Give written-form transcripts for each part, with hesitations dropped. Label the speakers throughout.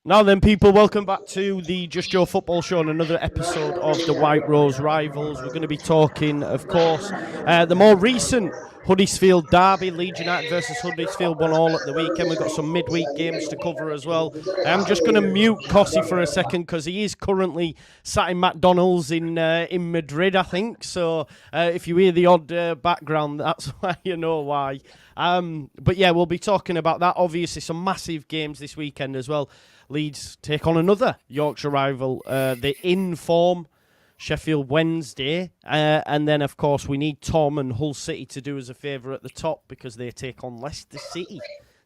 Speaker 1: Now then, people, welcome back to the Just Your Football Show and another episode of the White Rose Rivals. We're going to be talking, of course, the more recent Huddersfield Derby, Leeds United versus Huddersfield 1-1 at the weekend. We've got some midweek games to cover as well. I'm just going to mute Cossie for a second because he is currently sat in McDonald's in Madrid, I think. So if you hear the odd background, that's why you know why. But yeah, we'll be talking about that. Obviously, some massive games this weekend as well. Leeds take on another Yorkshire rival, the in-form Sheffield Wednesday. And then, of course, we need Tom and Hull City to do us a favour at the top because they take on Leicester City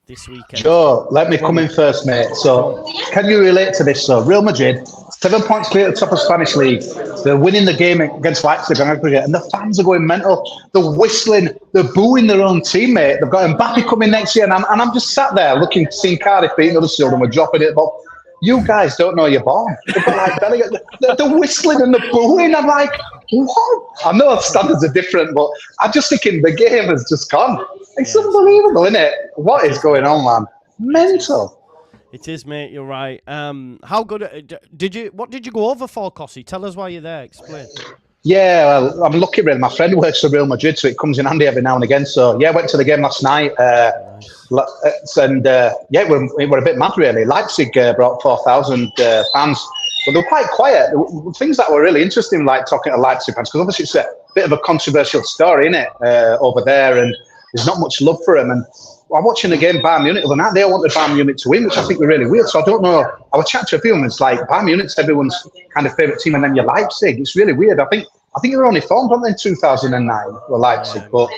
Speaker 1: this weekend.
Speaker 2: Sure, let me come in first, mate. So, can you relate to this? So, Real Madrid, 7 points clear at the top of Spanish League. They're winning the game against Leipzig on aggregate, and the fans are going mental. They're whistling, they're booing their own teammate. They've got Mbappe coming next year, and I'm just sat there looking, seeing Cardiff beating Huddersfield, and we're dropping it. But you guys don't know you're born. They've got like they're whistling and they're booing. I'm like, what? I know standards are different, but I'm just thinking the game has just gone. It's unbelievable, isn't it? What is going on, man? Mental.
Speaker 1: It is, mate. You're right. How good did you? What did you go over for, Cossie? Tell us why you're there. Explain.
Speaker 2: Yeah, well, I'm lucky, really. My friend works for Real Madrid, so it comes in handy every now and again. So, yeah, went to the game last night. And, we're a bit mad, really. Leipzig brought 4,000 fans, but they were quite quiet. Things that were really interesting, like talking to Leipzig fans, because obviously it's a bit of a controversial story, isn't it, over there, and there's not much love for them. And I'm watching the game Bayern Munich the other night. They all wanted Bayern Munich to win, which I think were really weird. So I don't know. I was chatting to a few of them. It's like Bayern Munich, everyone's kind of favourite team, and then you're Leipzig. It's really weird. I think they were only formed, weren't they, in 2009, were Leipzig. But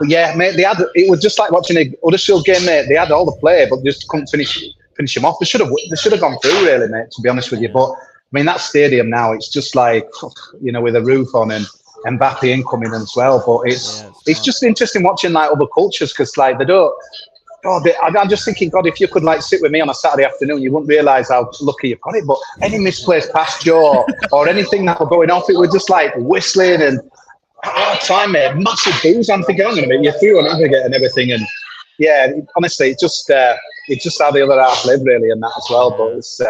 Speaker 2: yeah, mate, it was just like watching a Huddersfield game, mate. They had all the play, but just couldn't finish them off. They should have gone through, really, mate, to be honest with you. But I mean, that stadium now, it's just like, with a roof on and Mbappe incoming as well. But it's just interesting watching like other cultures, because like they don't. I'm just thinking, God, if you could like sit with me on a Saturday afternoon, you wouldn't realise how lucky you've got it. But any misplaced pass, Joe, or anything that were going off, it was just like whistling and all the time, mate, massive boos. I'm thinking, I'm going to make you through on aggregate and everything. And yeah, honestly, it's just how the other half live, really, and that as well. But it's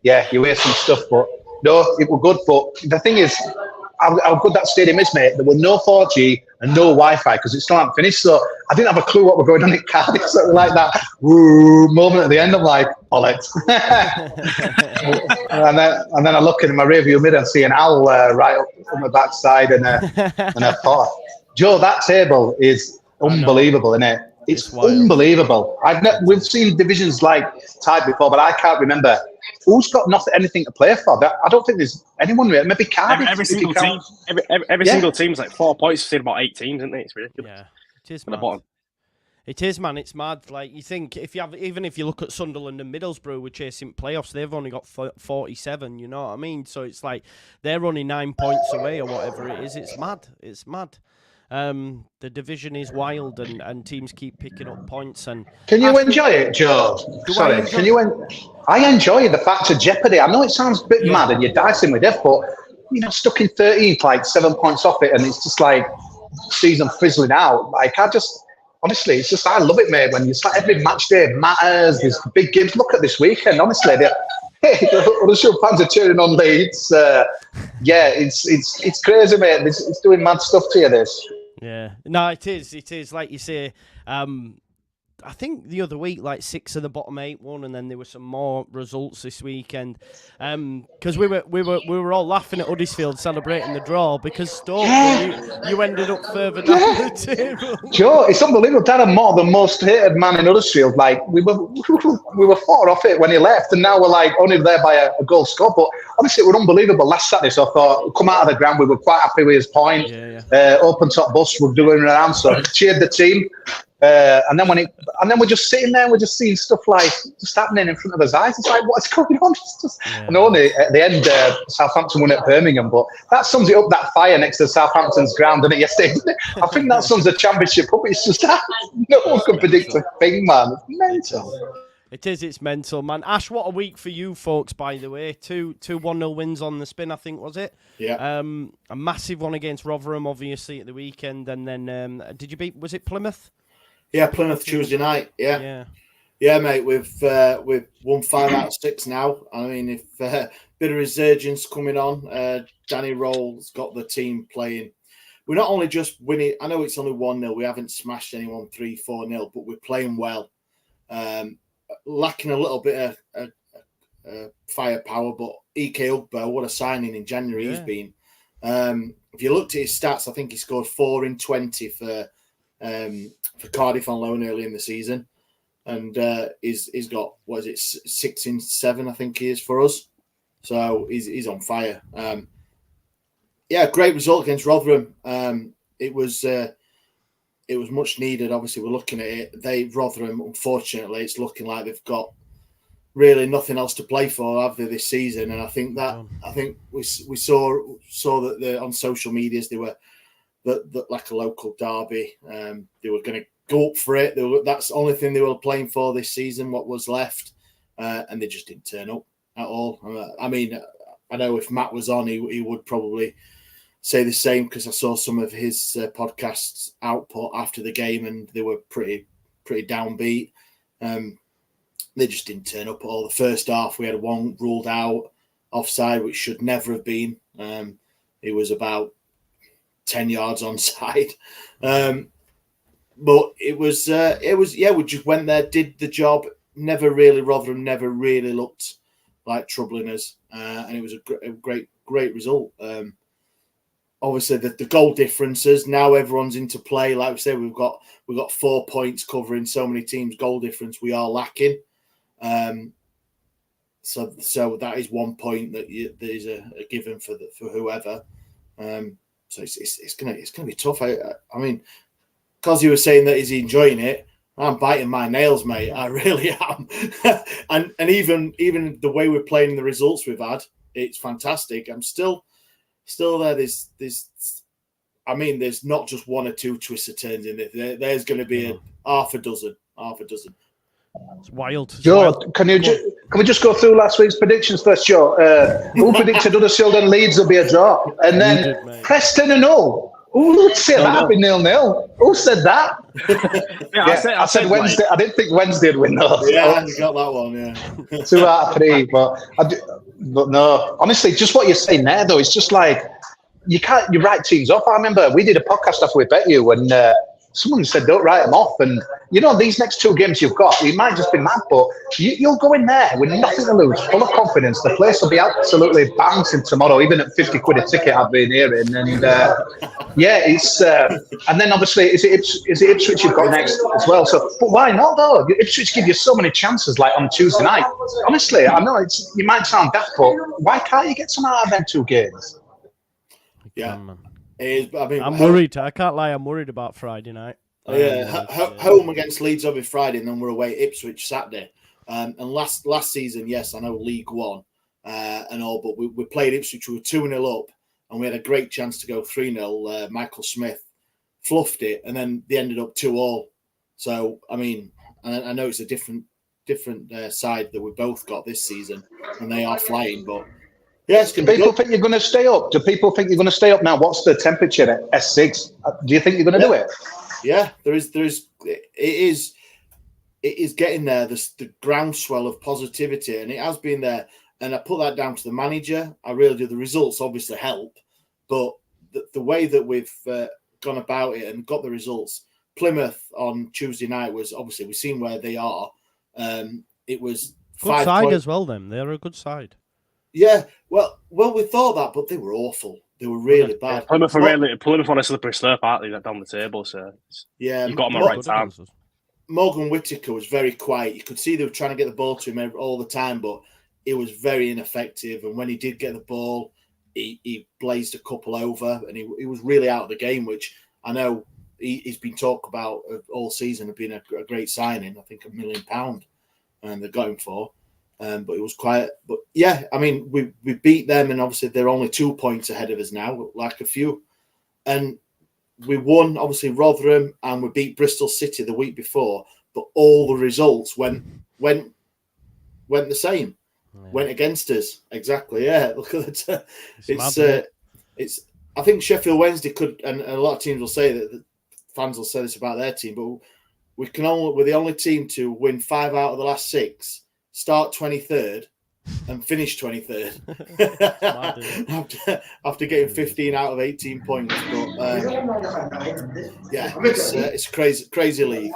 Speaker 2: you hear some stuff, but no, it was good. But the thing is, how good that stadium is, mate. There were no 4G and no Wi-Fi because it still hadn't finished. So I didn't have a clue what was going on in Cardiff. So like that woo moment at the end, I'm like, bollocks. and then I look in my rearview mirror and see an owl right up on my backside and a pot. Joe, that table is unbelievable, isn't it? It's unbelievable. We've seen divisions like tied before, but I can't remember who's got anything to play for. I don't think there's anyone really. Maybe Cardiff.
Speaker 3: Every single team. Every single team's like 4 points. We've seen about 8 teams, isn't it? It's ridiculous.
Speaker 1: Yeah, it is. Mad. It is, man. It's mad. Like you think, even if you look at Sunderland and Middlesbrough, we're chasing playoffs. They've only got 47. You know what I mean? So it's like they're only 9 points away or whatever it is. It's mad. It's mad. The division is wild, and teams keep picking up points. And
Speaker 2: can you enjoy it, Joe? Sorry, can you? I enjoy the fact of jeopardy. I know it sounds a bit mad, and you're dicing with it, but stuck in 13th, like 7 points off it, and it's just like season fizzling out. Like honestly, it's just I love it, mate. When it's like every match day matters. There's big games. Look at this weekend. Honestly, the Huddersfield fans are cheering on Leeds. It's crazy, mate. It's doing mad stuff to you. This.
Speaker 1: Yeah, no, it is. It is like you say. I think the other week, like 6 of the bottom 8 won, and then there were some more results this weekend. Because we were all laughing at Huddersfield celebrating the draw because Stoke, you ended up further down the table.
Speaker 2: Joe, it's unbelievable. Darren Moore, the most hated man in Huddersfield, like we were 4 off it when he left, and now we're like only there by a goal scored. But honestly, it was unbelievable last Saturday. So I thought, come out of the ground, we were quite happy with his point. Open top bus, we're doing around, so cheered the team. And then we're just sitting there and we're just seeing stuff like just happening in front of us eyes. It's like, what's going on? And only at the end, Southampton won at Birmingham, but that sums it up. That fire next to Southampton's ground, didn't it, yesterday? I think that sums the championship up. It's just no one can predict a thing, man. It's mental.
Speaker 1: It is. It's mental, man. Ash, what a week for you folks, by the way. Two 1-0 wins on the spin, I think, was it?
Speaker 4: Yeah.
Speaker 1: A massive one against Rotherham, obviously, at the weekend. And then, did you beat, was it Plymouth?
Speaker 4: Yeah, Plymouth Tuesday night. Yeah. Yeah, mate, we've won 5 out of 6 now. I mean, if bit of resurgence coming on, Danny Roll's got the team playing. We're not only just winning. I know it's only 1-0. We haven't smashed anyone 3-4-0, but we're playing well. Lacking a little bit of firepower, but EK Ugbo, what a signing in January he's been. If you looked at his stats, I think he scored 4 in 20 for Cardiff on loan early in the season. And he's got, 6 in 7, I think he is for us. So he's on fire. Great result against Rotherham. It was much needed. Obviously, we're looking at it. Rotherham, unfortunately, it's looking like they've got really nothing else to play for, have they, this season? And I think we saw that on social medias they were that like a local derby. They were going to go up for it. That's the only thing they were playing for this season, what was left, and they just didn't turn up at all. I mean, I know if Matt was on, he would probably say the same, because I saw some of his podcasts output after the game, and they were pretty downbeat. They just didn't turn up at all. The first half, we had one ruled out offside, which should never have been. It was about 10 yards onside. But it was we just went there, did the job. Rotherham never really looked like troubling us, and it was a great result. Obviously, the goal differences, now everyone's into play. Like we said, we've got 4 points covering so many teams. Goal difference we are lacking. So that is 1 point that is a given for whoever. So it's gonna be tough. I mean, because you were saying that, is he enjoying it? I'm biting my nails, mate. I really am. and even the way we're playing and the results we've had, it's fantastic. I'm still there. There's not just 1 or 2 twists or turns in it. There's going to be half a dozen.
Speaker 1: It's wild.
Speaker 2: Joe, can we just go through last week's predictions first, Joe? Who predicted Huddersfield and Leeds will be a draw? And then Preston and Hull. Who would say that'd be 0-0? Who said that? I said Wednesday. I didn't think Wednesday would win those.
Speaker 4: Yeah, you got that one. Yeah,
Speaker 2: 2 out of 3. But no, honestly, just what you're saying there, though, it's just like you write teams off. I remember we did a podcast after we bet you, and someone said don't write them off. And these next 2 games you've got, you might just be mad, but you'll go in there with nothing to lose, full of confidence. The place will be absolutely bouncing tomorrow, even at 50 quid a ticket. I've been hearing, and it's and then obviously is it Ipswich you've got next as well. So, but why not though? Ipswich give you so many chances, like on Tuesday night. Honestly, I know you might sound daft, but why can't you get some out of them 2 games?
Speaker 4: Yeah.
Speaker 1: I'm worried. I can't lie. I'm worried about Friday night.
Speaker 4: Home against Leeds every Friday, and then we're away at Ipswich Saturday. And last season, yes, I know League One and all, but we played Ipswich. We were 2-0 up, and we had a great chance to go 3-0. Michael Smith fluffed it, and then they ended up 2-2. So I mean, I know it's a different side that we both got this season, and they are flying, but. Yes,
Speaker 2: do people think you're going to stay up? Do people think you're going to stay up now? What's the temperature at S6? Do you think you're going to do it?
Speaker 4: Yeah, it is getting there. The groundswell of positivity, and it has been there. And I put that down to the manager. I really do. The results obviously help, but the way that we've gone about it and got the results. Plymouth on Tuesday night was obviously we've seen where they are. It was
Speaker 1: good side as well. They're a good side.
Speaker 4: Yeah, well, we thought that, but they were awful. They were really bad.
Speaker 3: Plymouth on a slippery slope, aren't they, down the table? So you got them at the right time.
Speaker 4: Morgan Whittaker was very quiet. You could see they were trying to get the ball to him all the time, but it was very ineffective. And when he did get the ball, he blazed a couple over, and he was really out of the game, which I know he's been talked about all season of being a great signing. I think £1 million, and they got him for. But it was quiet. But yeah, I mean, we beat them, and obviously they're only 2 points ahead of us now, like a few. And we won, obviously, Rotherham, and we beat Bristol City the week before. But all the results went the same, went against us. Exactly. Yeah. Look at that. It's. I think Sheffield Wednesday could, and a lot of teams will say that. Fans will say this about their team, but we're the only team to win 5 out of the last 6, start 23rd, and finish 23rd after getting 15 out of 18 points. But it's a crazy league.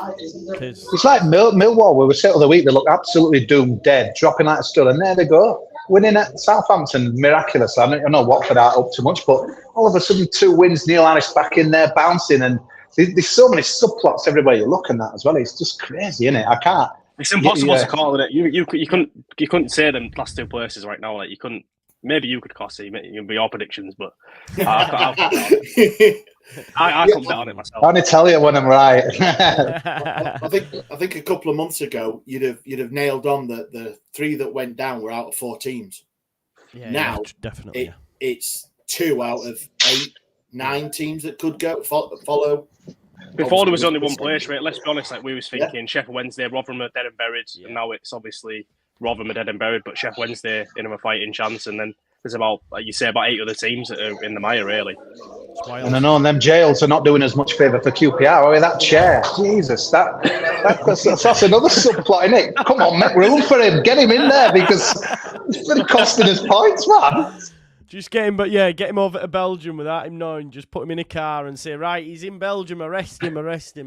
Speaker 2: It's like Millwall. We were saying the other week, they look absolutely doomed dead, dropping like a stud, and there they go. Winning at Southampton, miraculous. I don't know Watford aren't up too much, but all of a sudden 2 wins, Neil Harris back in there bouncing, and there's so many subplots everywhere you look at that as well. It's just crazy, isn't it? I can't.
Speaker 3: It's impossible to call it. You couldn't say them last 2 places right now. Like you couldn't. Maybe you could, Cossy. You'd be your predictions, but I couldn't bet on it myself.
Speaker 2: I only tell you when I'm right.
Speaker 4: I think a couple of months ago you'd have nailed on that the 3 that went down were out of 4 teams.
Speaker 1: Yeah,
Speaker 4: now
Speaker 1: definitely
Speaker 4: it's 2 out of 8, 9 teams that could go follow.
Speaker 3: Before there was only one place, right? Let's be honest. Like we was thinking, Sheffield Wednesday, Rotherham are dead and buried, and now it's obviously Rotherham are dead and buried, but Sheffield Wednesday in a fighting chance, and then there's about, like you say, about 8 other teams that are in the mire, really.
Speaker 2: And I know them jails are not doing as much favour for QPR. Oh, that chair, Jesus, that's another subplot, isn't it? Come on, make room for him, get him in there because it's been costing us points, man.
Speaker 1: Just get him over to Belgium without him knowing. Just put him in a car and say, right, he's in Belgium, arrest him.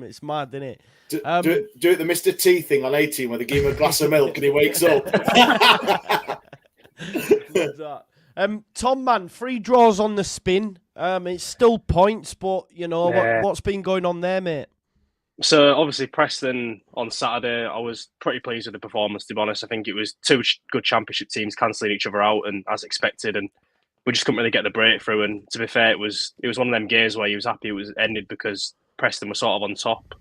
Speaker 1: It's mad, isn't it?
Speaker 4: Do it the Mr. T thing on 18 where they give him a glass of milk and he wakes up.
Speaker 1: Tom, man, 3 draws on the spin. It's still points, but, what's been going on there, mate?
Speaker 3: So, obviously, Preston on Saturday, I was pretty pleased with the performance, to be honest. I think it was 2 good championship teams cancelling each other out, and as expected, and we just couldn't really get the breakthrough. And to be fair, it was one of them games where he was happy it was ended because Preston were sort of on top.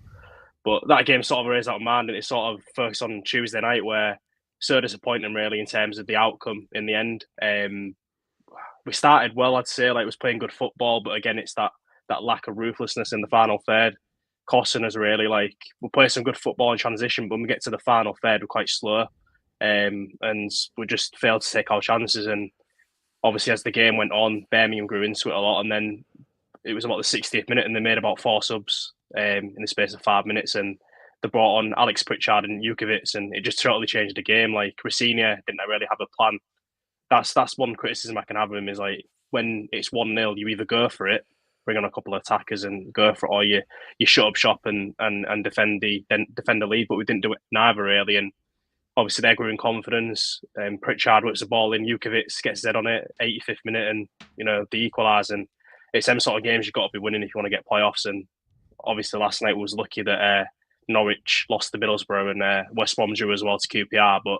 Speaker 3: But that game sort of raised out of mind, and it sort of focused on Tuesday night, where so disappointing really in terms of the outcome in the end. We started well, I'd say, like it was playing good football, but again, it's that lack of ruthlessness in the final third costing us really. Like we'll play some good football in transition, but when we get to the final third, we're quite slow, and we just failed to take our chances. And obviously, as the game went on, Birmingham grew into it a lot, and then it was about the 60th minute, and they made about 4 subs in the space of 5 minutes, and they brought on Alex Pritchard and Jukovic, and it just totally changed the game. Like Rosinia didn't really have a plan. That's one criticism I can have of him is like when it's 1-0, you either go for it, bring on a couple of attackers and go for it, or you shut up shop and defend the lead. But we didn't do it neither really, and obviously they grew in confidence. Pritchard whips the ball in, Jukovic gets Z on it, 85th minute, and they equalise. And it's them sort of games you've got to be winning if you want to get playoffs. And obviously last night was lucky that Norwich lost to Middlesbrough and West Brom drew as well to QPR, but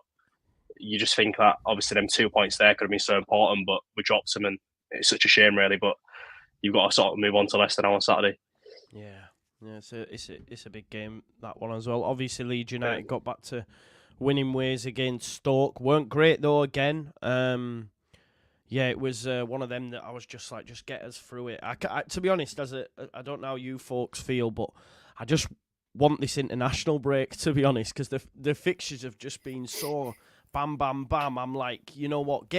Speaker 3: you just think that obviously them 2 points there could have been so important, but we dropped them, and it's such a shame really. But you've got to sort of move on to Leicester now on Saturday.
Speaker 1: Yeah, it's a big game, that one as well. Obviously Leeds United got back to winning ways against Stoke. Weren't great though again. It was one of them that I was just like, just get us through it. I to be honest, I don't know how you folks feel, but I just want this international break, to be honest, because the fixtures have just been so bam, bam, bam. I'm like, you know what,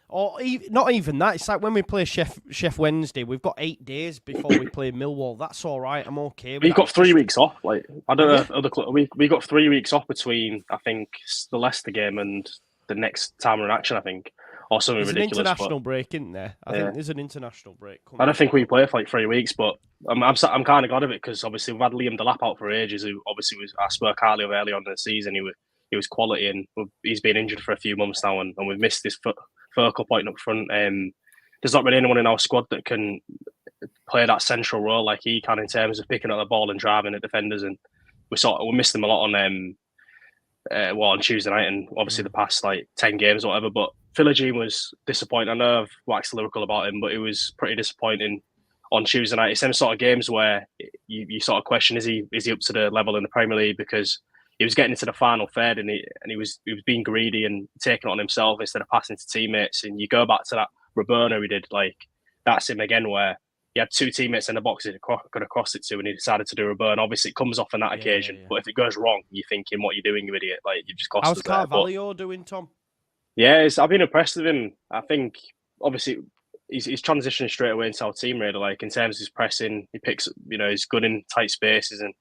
Speaker 1: not even that. It's like when we play Sheffield Wednesday, we've got 8 days before we play Millwall. That's all right. I'm okay with that.
Speaker 3: We've got 3 weeks off. Like I don't know other clubs. We got 3 weeks off between I think the Leicester game and the next time we're in action. I think or something
Speaker 1: there's
Speaker 3: ridiculous.
Speaker 1: There's an international break, isn't there? I think there's an international break.
Speaker 3: I don't think we play for like 3 weeks, but I'm kind of glad of it because obviously we've had Liam Delap out for ages. Who obviously I spoke highly of early on in the season. He was quality, and he's been injured for a few months now, and we've missed this focal point up front. There's not really anyone in our squad that can play that central role like he can in terms of picking up the ball and driving at defenders, and we missed them a lot on Tuesday night, and obviously the past like 10 games or whatever. But Philogene was disappointing. I know I've waxed lyrical about him, but it was pretty disappointing on Tuesday night. It's them sort of games where you sort of question is he up to the level in the Premier League, because he was getting into the final third and he was being greedy and taking it on himself instead of passing to teammates. And you go back to that Roberto he did, like that's him again, where he had 2 teammates in the box he could have crossed it to, and he decided to do Roberto. Obviously, it comes off on that occasion, but if it goes wrong, you're thinking, "What are you doing, you idiot? Like you've just cost us."
Speaker 1: How's Carvalho doing, Tom?
Speaker 3: Yeah, I've been impressed with him. I think obviously he's transitioning straight away into our team. Really, like in terms of his pressing, he picks. He's good in tight spaces, and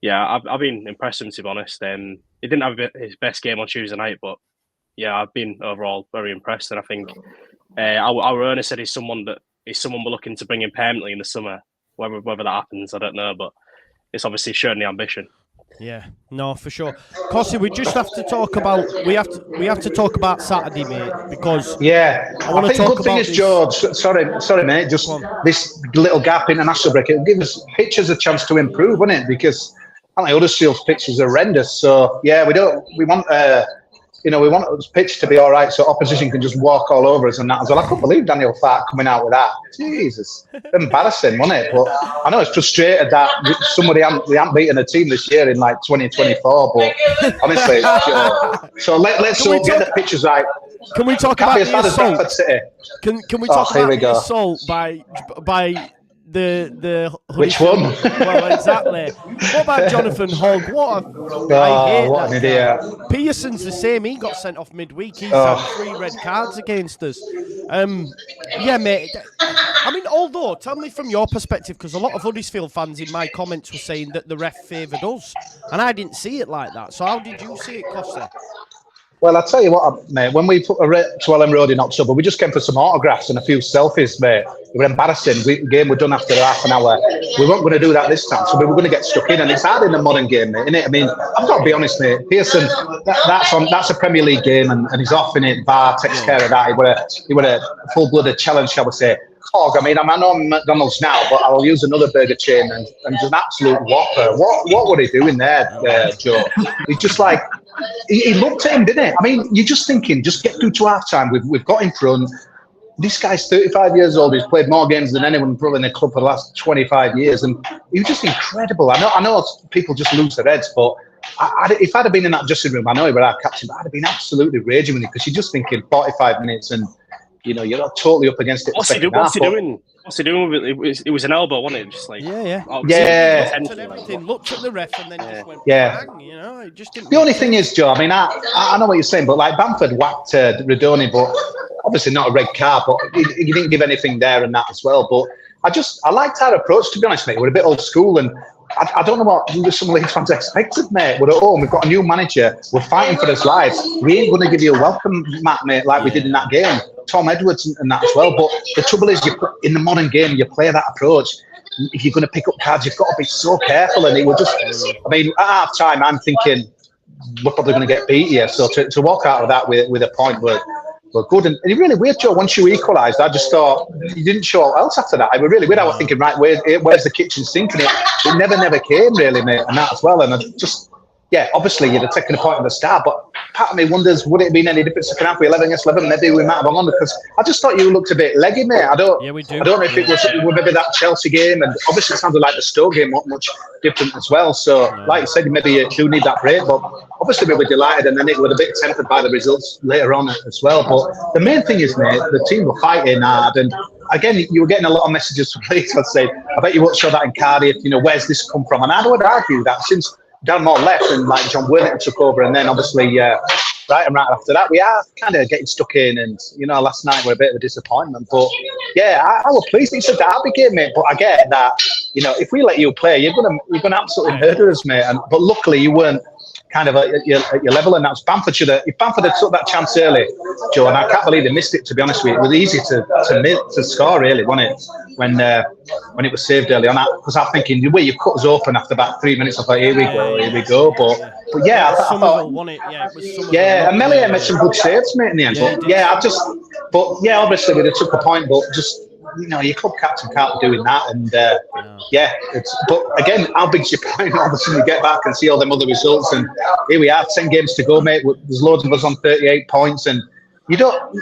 Speaker 3: yeah, I've been impressed with him, to be honest. He didn't have his best game on Tuesday night, but yeah, I've been overall very impressed. And I think our owner said he's someone we're looking to bring in permanently in the summer. Whether that happens, I don't know, but it's obviously showing the ambition.
Speaker 1: Yeah, no, for sure. Cossie, we just have to talk about we have to talk about Saturday, mate, because
Speaker 2: I think the good thing is, George. Sorry, mate. Just this little gap international break, it'll give us pitchers a chance to improve, won't it? Because I think Huddersfield's pitch is horrendous. So yeah, we want the pitch to be all right, so opposition can just walk all over us and that as well. I couldn't believe Daniel Farke coming out with that. Jesus, embarrassing, wasn't it? But I know it's frustrated that we haven't beaten a team this year in like 2024. But honestly, so let's get the pitches right.
Speaker 1: Can we talk about the assault? Can we talk about the assault by the
Speaker 2: which one?
Speaker 1: Well, exactly. What about Jonathan Hogg? What an idiot. Pearson's the same. He got sent off midweek. He's had 3 red cards against us. Yeah, mate. I mean, although, tell me from your perspective, because a lot of Huddersfield fans in my comments were saying that the ref favoured us, and I didn't see it like that. So how did you see it, Costa?
Speaker 2: Well, I'll tell you what, mate, when we put to Ellen Road in October, we just came for some autographs and a few selfies, mate. It was embarrassing. The game was done after half an hour. We weren't going to do that this time, so we were going to get stuck in. And it's hard in the modern game, mate, innit? I mean, I've got to be honest, mate. Pearson, that's a Premier League game, and he's off in it. VAR takes care of that. He were a full-blooded challenge, shall we say. Hogg, I mean, I know McDonald's now, but I'll use another burger chain and just an absolute whopper. What were he doing there, Joe? He's just like, he looked at him, didn't he? I mean, you're just thinking, just get through to half-time. We've got in front. This guy's 35 years old. He's played more games than anyone probably in the club for the last 25 years. And he was just incredible. I know people just lose their heads, but if I'd have been in that dressing room, I know he was our captain, but I'd have been absolutely raging with him because you're just thinking 45 minutes and, you know, you're not totally up against it.
Speaker 3: What's he doing? What's he doing with it? It was an elbow, wasn't it? Just like
Speaker 1: everything. Looked at the ref and then just went bang. You know, it just didn't.
Speaker 2: The only thing is, Joe. I mean, I know what you're saying, but like Bamford whacked Radoni, but obviously not a red card. But he didn't give anything there and that as well. But I liked our approach, to be honest, mate. We're a bit old school and. I don't know what some Leeds fans expected, mate. We're at home. We've got a new manager. We're fighting for his lives. We ain't going to give you a welcome mat, mate, like we did in that game. Tom Edwards and that as well. But the trouble is, in the modern game, you play that approach. If you're going to pick up cards, you've got to be so careful. And it was just, I mean, at half time, I'm thinking we're probably going to get beat here. So to walk out of that with a point were good. And it really weird, Joe, once you equalised, I just thought you didn't show what else after that. I was really weird. I was thinking, right, where's the kitchen sink? And it never came, really, mate, and that as well. And I just, obviously you'd have taken a point at the start, but part of me wonders, would it have been any different second half with 11 against 11? Maybe we might have gone on because I just thought you looked a bit leggy, mate. I don't know if it was maybe that Chelsea game, and obviously it sounded like the Stoke game wasn't much different as well. So, like you said, maybe you do need that break, but obviously we were delighted, and then it was a bit tempered by the results later on as well. But the main thing is, mate, the team were fighting hard, and again, you were getting a lot of messages from Leeds saying, I bet you won't show that in Cardiff, you know, where's this come from? And I would argue that since Dan Moore left and like John Worthington took over, and then obviously right after that, we are kind of getting stuck in, and you know, last night were a bit of a disappointment. But I was pleased. It's a derby game, mate. But I get that, you know, if we let you play, you're gonna absolutely murder us, mate. But luckily, you weren't kind of at your level, and that's Bamford if Bamford had took that chance early, Joe, and I can't believe they missed it, to be honest with you. It was easy to score, really, wasn't it? When it was saved early on, because I'm thinking the way you cut us open after about 3 minutes, I thought, here we go. But I thought, and Melier made some good saves, mate, in the end. But obviously we'd have took a point, but just, you know, your club captain can't be doing that, and but again, how big's your point? Obviously, you get back and see all them other results, and here we are, 10 games to go, mate. There's loads of us on 38 points, and you don't.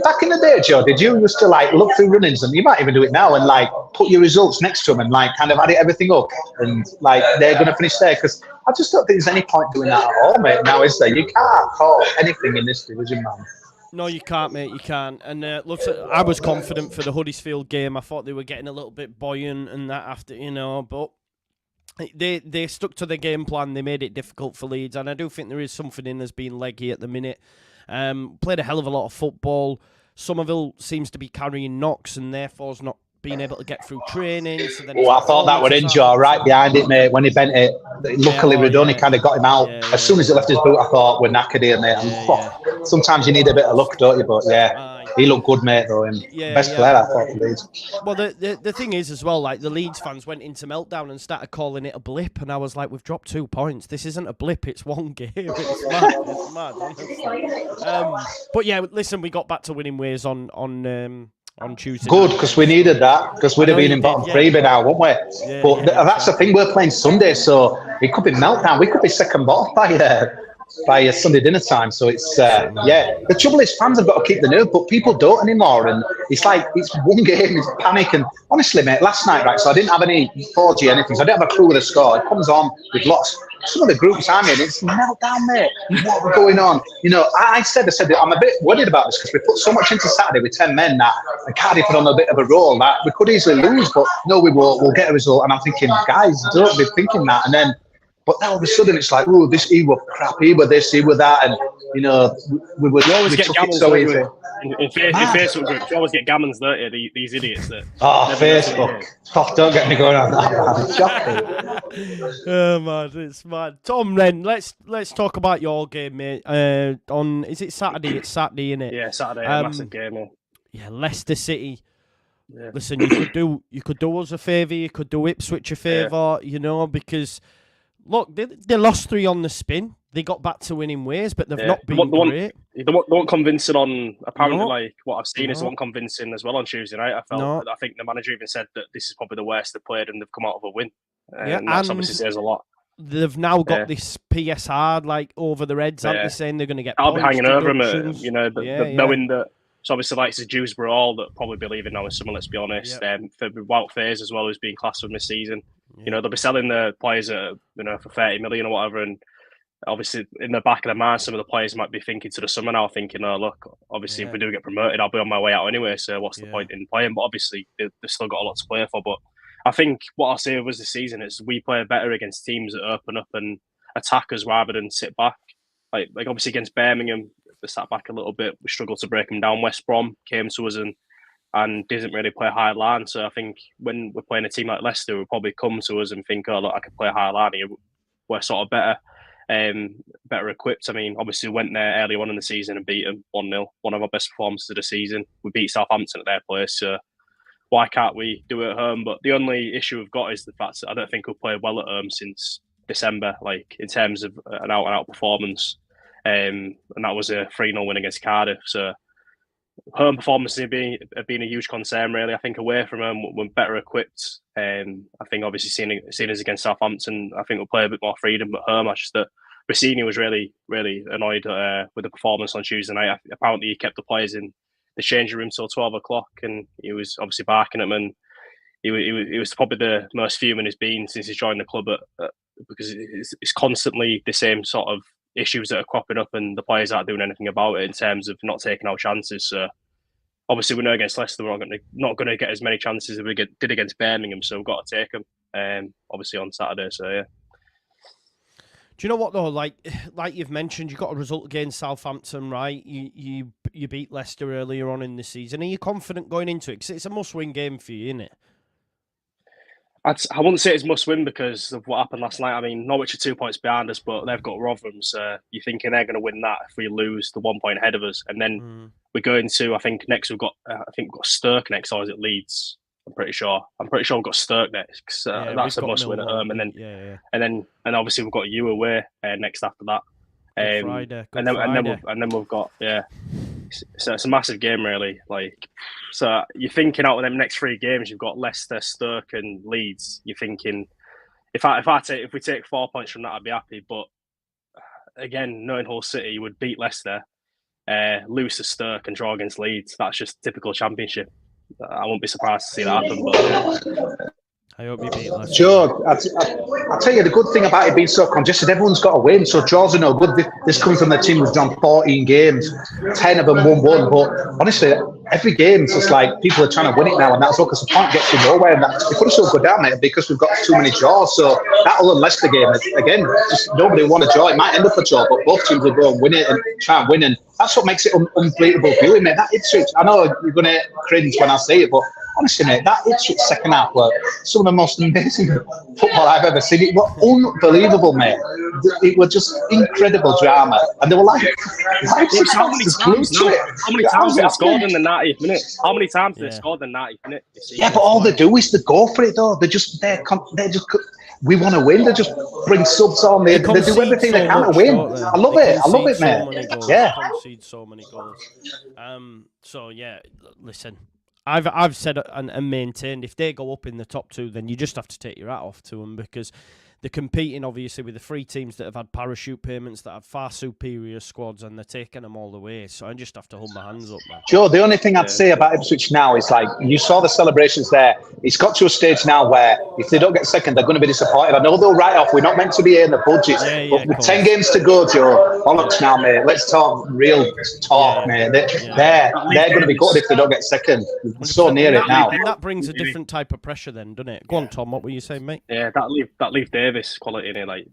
Speaker 2: Back in the day, Joe, did you used to like look through runnings, and you might even do it now, and like put your results next to them, and like kind of add everything up, and like they're going to finish there? Because I just don't think there's any point doing that at all, mate. Now, is there? You can't call anything in this division, man.
Speaker 1: No, you can't, mate. You can't. And I was confident for the Huddersfield game. I thought they were getting a little bit buoyant and that after, you know, but they stuck to the game plan. They made it difficult for Leeds, and I do think there is something in us being leggy at the minute. Played a hell of a lot of football. Somerville seems to be carrying knocks and therefore is not being able to get through training. So then
Speaker 2: Oh, I thought that were Injo right behind it, mate. When he bent it, luckily Radoni kind of got him out. As soon as it left his boot, I thought we're knackered here, mate. Sometimes you need a bit of luck, don't you? But he looked good, mate. Though, best player I thought for Leeds.
Speaker 1: Well, the thing is as well, like the Leeds fans went into meltdown and started calling it a blip, and I was like, we've dropped 2 points. This isn't a blip; it's one game. It's mad. It's mad. Honestly. But yeah, listen, we got back to winning ways on Tuesday.
Speaker 2: Good, because we needed that, because we'd have been in bottom 3 by now, wouldn't we? But that's the thing, we're playing Sunday, so it could be meltdown. We could be second bottom by Sunday dinner time. So it's, The trouble is fans have got to keep the nerve, but people don't anymore. And it's like, it's one game, it's panic. And honestly, mate, last night, right, so I didn't have any 4G anything, so I didn't have a clue of the score. It comes on, we've lost. Some of the groups I'm in, it's meltdown, mate. What's going on? You know, I said I'm a bit worried about this because we put so much into Saturday with 10 men that and Cardiff put on a bit of a roll that we could easily lose, but no, we won't. We'll get a result. And I'm thinking, guys, don't be thinking that. And then, but now all of a sudden it's like, oh, he were crap, he were this, he were that, and you know, we
Speaker 3: always get
Speaker 2: took it so easy.
Speaker 3: In Facebook groups, you always get gammons, don't you? These idiots that.
Speaker 2: Facebook. Oh, don't get me going on that, man.
Speaker 1: Oh man, it's mad. Tom, then let's talk about your game, mate. Is it Saturday? It's Saturday, isn't it?
Speaker 3: Yeah, Saturday. Massive game.
Speaker 1: Yeah, Leicester City.
Speaker 3: Yeah.
Speaker 1: Listen, you could do us a favour. You could do Ipswich a favour. You know, because look, they lost 3 on the spin. They got back to winning ways, but they've not been great.
Speaker 3: They weren't convincing on, apparently, like, what I've seen is they weren't convincing as well on Tuesday night. I think the manager even said that this is probably the worst they've played and they've come out of a win. And that obviously says a lot.
Speaker 1: They've now got this PSR, like, over their heads, aren't they, saying they're going to get
Speaker 3: I'll be hanging over them, you know, knowing that. So obviously, like, it's Dewsbury all that probably be leaving now in summer, let's be honest. For Wout Faes as well, who's being classed from this season. You know, they'll be selling the players at, you know, for 30 million or whatever, and obviously in the back of their mind, some of the players might be thinking to the summer now, thinking, oh, look, obviously if we do get promoted, I'll be on my way out anyway, so what's the point in playing? But obviously they've still got a lot to play for. But I think what I'll say was the season is we play better against teams that open up and attack us rather than sit back. Like obviously against Birmingham, they sat back a little bit. We struggled to break them down. West Brom came to us and didn't really play high line. So I think when we're playing a team like Leicester, will probably come to us and think, oh, look, I can play high line here. We're sort of better equipped. I mean, obviously we went there early on in the season and beat them 1-0. One of our best performances of the season. We beat Southampton at their place. So why can't we do it at home? But the only issue we've got is the fact that I don't think we've played well at home since December, like in terms of an out-and-out performance. And that was a 3-0 win against Cardiff. So home performances have been a huge concern, really. I think away from home, we're better equipped. I think obviously seeing us against Southampton, I think we'll play a bit more freedom. But home, I just that Rossini was really, really annoyed with the performance on Tuesday night. Apparently, he kept the players in the changing room till 12 o'clock, and he was obviously barking at them. And he was probably the most fuming he's been since he's joined the club, because it's constantly the same sort of issues that are cropping up, and the players aren't doing anything about it in terms of not taking our chances. So obviously, we know against Leicester we're not going to get as many chances as we did against Birmingham, so we've got to take them. Obviously on Saturday. So yeah.
Speaker 1: Do you know what though? Like you've mentioned, you got a result against Southampton, right? You beat Leicester earlier on in the season. Are you confident going into it? Because it's a must-win game for you, isn't it?
Speaker 3: I wouldn't say it's must-win because of what happened last night. I mean, Norwich are 2 points behind us, but they've got Rotherham, so you're thinking they're going to win that if we lose the 1 point ahead of us. And then we go into, I think next we've got Stoke next, or is it Leeds? I'm pretty sure we've got Stoke next. That's a must-win at home. And then obviously we've got you away next after that.
Speaker 1: Friday.
Speaker 3: And then we've got So it's a massive game, really. Like, so you're thinking out of them next 3 games, you've got Leicester, Stoke, and Leeds. You're thinking, if we take 4 points from that, I'd be happy. But again, knowing Hull City would beat Leicester, lose to Stoke, and draw against Leeds. That's just typical Championship. I won't be surprised to see that happen. But
Speaker 1: I hope you beat Leicester.
Speaker 2: Sure. I'll tell you the good thing about it being so congested, everyone's got to win, so draws are no good. This comes from the team who've done 14 games, 10 of them 1-1. But honestly, every game, it's just like people are trying to win it now, and that's all because the point gets you nowhere. And that, it could have still go down, mate, because we've got too many draws. So that other Leicester game, again, just nobody won a draw. It might end up a draw, but both teams will go and win it and try and win. And that's what makes it unbeatable viewing, mate. That Ipswich, I know you're going to cringe when I say it, but honestly, mate, that Ipswich second half were some of the most amazing football I've ever seen. It was unbelievable, mate. It was just incredible drama, and they were like
Speaker 3: how many times they scored in the 90th minute? How many times they scored in the 90th minute?
Speaker 2: Yeah, but all they do is they go for it, though. They just we want to win. They just bring subs on. They do everything they can to win. I love it, mate. Yeah.
Speaker 1: They concede so many goals. So yeah, listen. I've said and maintained if they go up in the top two, then you just have to take your hat off to them because they're competing obviously with the three teams that have had parachute payments that have far superior squads and they're taking them all the way. So I just have to hold my hands up, man.
Speaker 2: Joe, the only thing I'd say about Ipswich now is like you saw the celebrations there. It's got to a stage now where if they don't get second, they're going to be disappointed. I know they'll write off. We're not meant to be here in the budget, but with 10 games to go, Joe, bollocks now, mate. Let's talk real talk, mate. They're going to be good if they don't get second. We're so near it now.
Speaker 1: And that brings a different type of pressure, then, doesn't it? Go on, Tom. What were you saying, mate?
Speaker 3: Yeah, that leave Davis quality in it. Like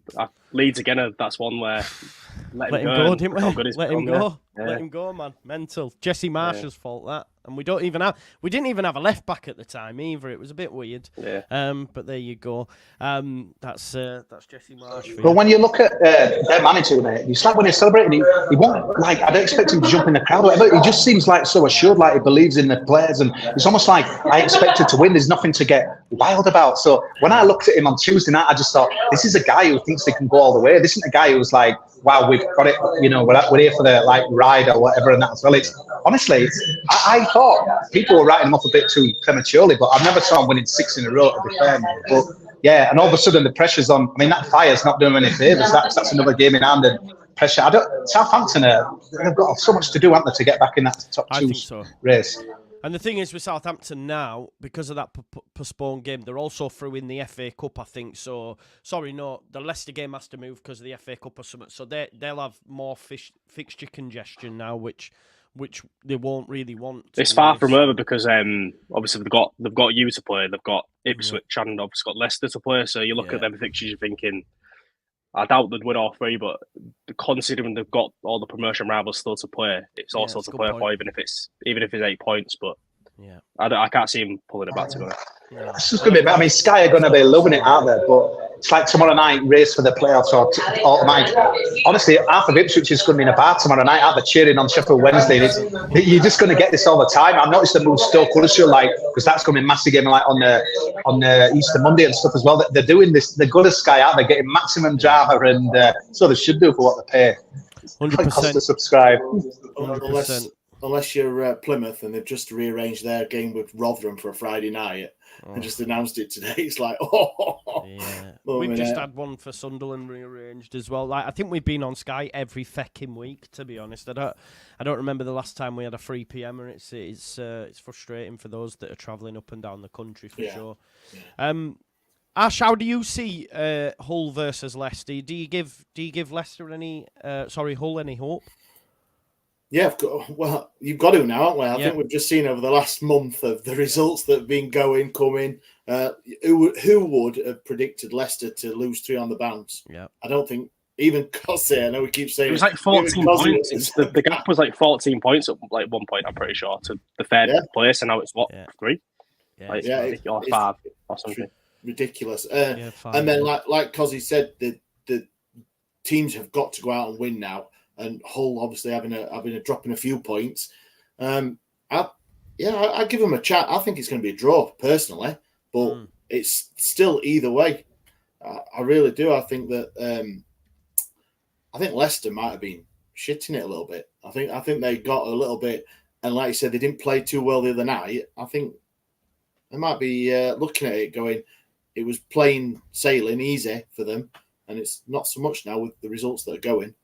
Speaker 3: Leeds again. That's one where let him go, didn't we?
Speaker 1: Let him go. Let him go, man. Mental. Jesse Marsh's fault that. And we didn't even have a left back at the time either. It was a bit weird.
Speaker 3: Yeah.
Speaker 1: But there you go. That's Jesse Marsh.
Speaker 2: But when you look at their manager, mate, it's like when he's celebrating, he won't like. I don't expect him to jump in the crowd or whatever. He just seems like so assured, like he believes in the players, and it's almost like I expected to win. There's nothing to get wild about. So when I looked at him on Tuesday night, I just thought this is a guy who thinks they can go all the way. This isn't a guy who's like, wow, we've got it. You know, we're here for the like ride or whatever, and that as well. It's honestly, I thought people were writing him off a bit too prematurely, but I've never saw him winning 6 in a row, to be fair. But yeah, and all of a sudden the pressure's on. I mean, that fire's not doing him any favours. That's another game in hand, and pressure. Southampton, they've got so much to do, haven't they, to get back in that top two race.
Speaker 1: And the thing is with Southampton now, because of that postponed game, they're also through in the FA Cup, I think. So, the Leicester game has to move because of the FA Cup or something. So they'll have more fixture congestion now, which they won't really want.
Speaker 3: It's far from over because obviously they've got you to play, they've got Ipswich and obviously got Leicester to play. So you look at them fixtures, you're thinking, I doubt they'd win all three, but considering they've got all the promotion rivals still to play, it's also to play for, even if it's 8 points. But I can't see him pulling it back to go.
Speaker 2: It's just going to be. I mean, Sky are going to be loving it out there, but it's like tomorrow night race for the playoffs or night. Honestly, half of Ipswich is going to be in a bar tomorrow night out there cheering on Sheffield Wednesday. You're just going to get this all the time. I've noticed them move Stoke Huddersfield, like, because that's going to be a massive game like on the Easter Monday and stuff as well. They're doing this. They're good as Sky out. They're getting maximum drama, and so they should do for what they pay.
Speaker 1: 100%.
Speaker 2: Cost to subscribe.
Speaker 1: 100%.
Speaker 4: Unless you're Plymouth and they've just rearranged their game with Rotherham for a Friday night and just announced it today. It's like,
Speaker 1: we've just had one for Sunderland rearranged as well. Like, I think we've been on Sky every fecking week, to be honest. I don't remember the last time we had a 3 p.m. It's frustrating for those that are travelling up and down the country for sure. Yeah. Ash, how do you see Hull versus Leicester? Do you give Leicester Hull any hope?
Speaker 4: Yeah, well, you've got to now, haven't we? I think we've just seen over the last month of the results that have been coming. Who would have predicted Leicester to lose 3 on the bounce? Yeah, I don't think even Cossey. I know we keep saying
Speaker 3: it was like 14 points. The gap was like 14 points at like one point. I'm pretty sure to the third place, and now it's 3? Or 5 or something.
Speaker 4: Ridiculous. And then, like Cosy said, the teams have got to go out and win now. And Hull obviously having a drop in a few points. I give them a chat. I think it's going to be a draw personally, but it's still either way. I really do. I think that I think Leicester might have been shitting it a little bit. I think they got a little bit, and like you said, they didn't play too well the other night. I think they might be looking at it going, it was plain sailing, easy for them, and it's not so much now with the results that are going.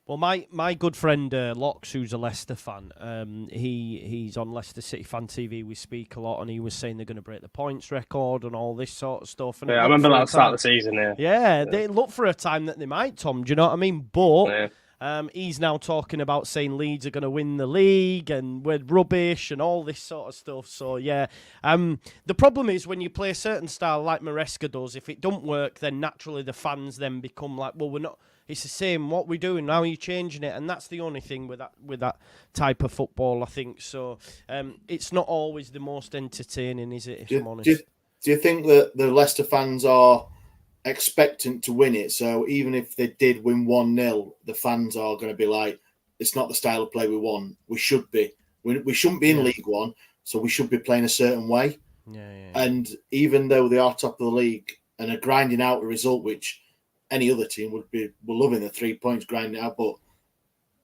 Speaker 1: Well, my good friend Locks, who's a Leicester fan, he's on Leicester City Fan TV. We speak a lot, and he was saying they're going to break the points record and all this sort of stuff. And
Speaker 3: I remember that start of the season.
Speaker 1: Yeah, they look for a time that they might, Tom. Do you know what I mean? But he's now talking about saying Leeds are going to win the league and we're rubbish and all this sort of stuff. So the problem is when you play a certain style like Maresca does, if it don't work, then naturally the fans then become like, well, we're not. It's the same. What we're doing now, you're changing it, and that's the only thing with that type of football, I think. So it's not always the most entertaining, is it? If I'm honest.
Speaker 4: Do you think that the Leicester fans are expectant to win it? So even if they did win 1-0, the fans are going to be like, it's not the style of play we want. We should be. We shouldn't be in League One, so we should be playing a certain way.
Speaker 1: Yeah.
Speaker 4: And even though they are top of the league and are grinding out a result, which any other team would be loving the 3 points grinding out, but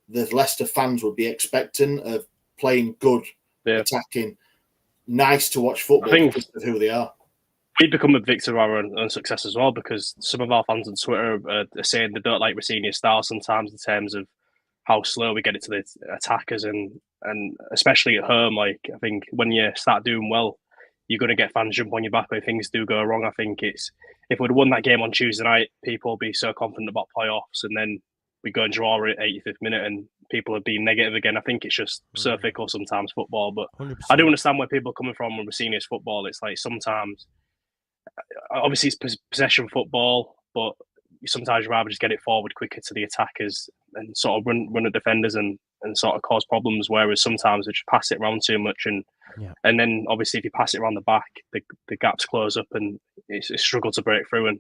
Speaker 4: the Leicester fans would be expectant of playing good, attacking, nice to watch football because of who they are.
Speaker 3: We've become a victim of our own success as well, because some of our fans on Twitter are saying they don't like Rossini's style sometimes in terms of how slow we get it to the attackers, and especially at home. Like, I think when you start doing well, you're going to get fans jump on your back when things do go wrong. I think if we'd won that game on Tuesday night, people would be so confident about playoffs, and then we go and draw at 85th minute and people are being negative again. I think it's just so fickle sometimes, football. But
Speaker 1: 100%.
Speaker 3: I do understand where people are coming from when Rossini's football. It's like sometimes, obviously it's possession football, but sometimes you'd rather just get it forward quicker to the attackers and sort of run at defenders and sort of cause problems, whereas sometimes they just pass it around too much, and then obviously if you pass it around the back, the gaps close up and it's a struggle to break through, and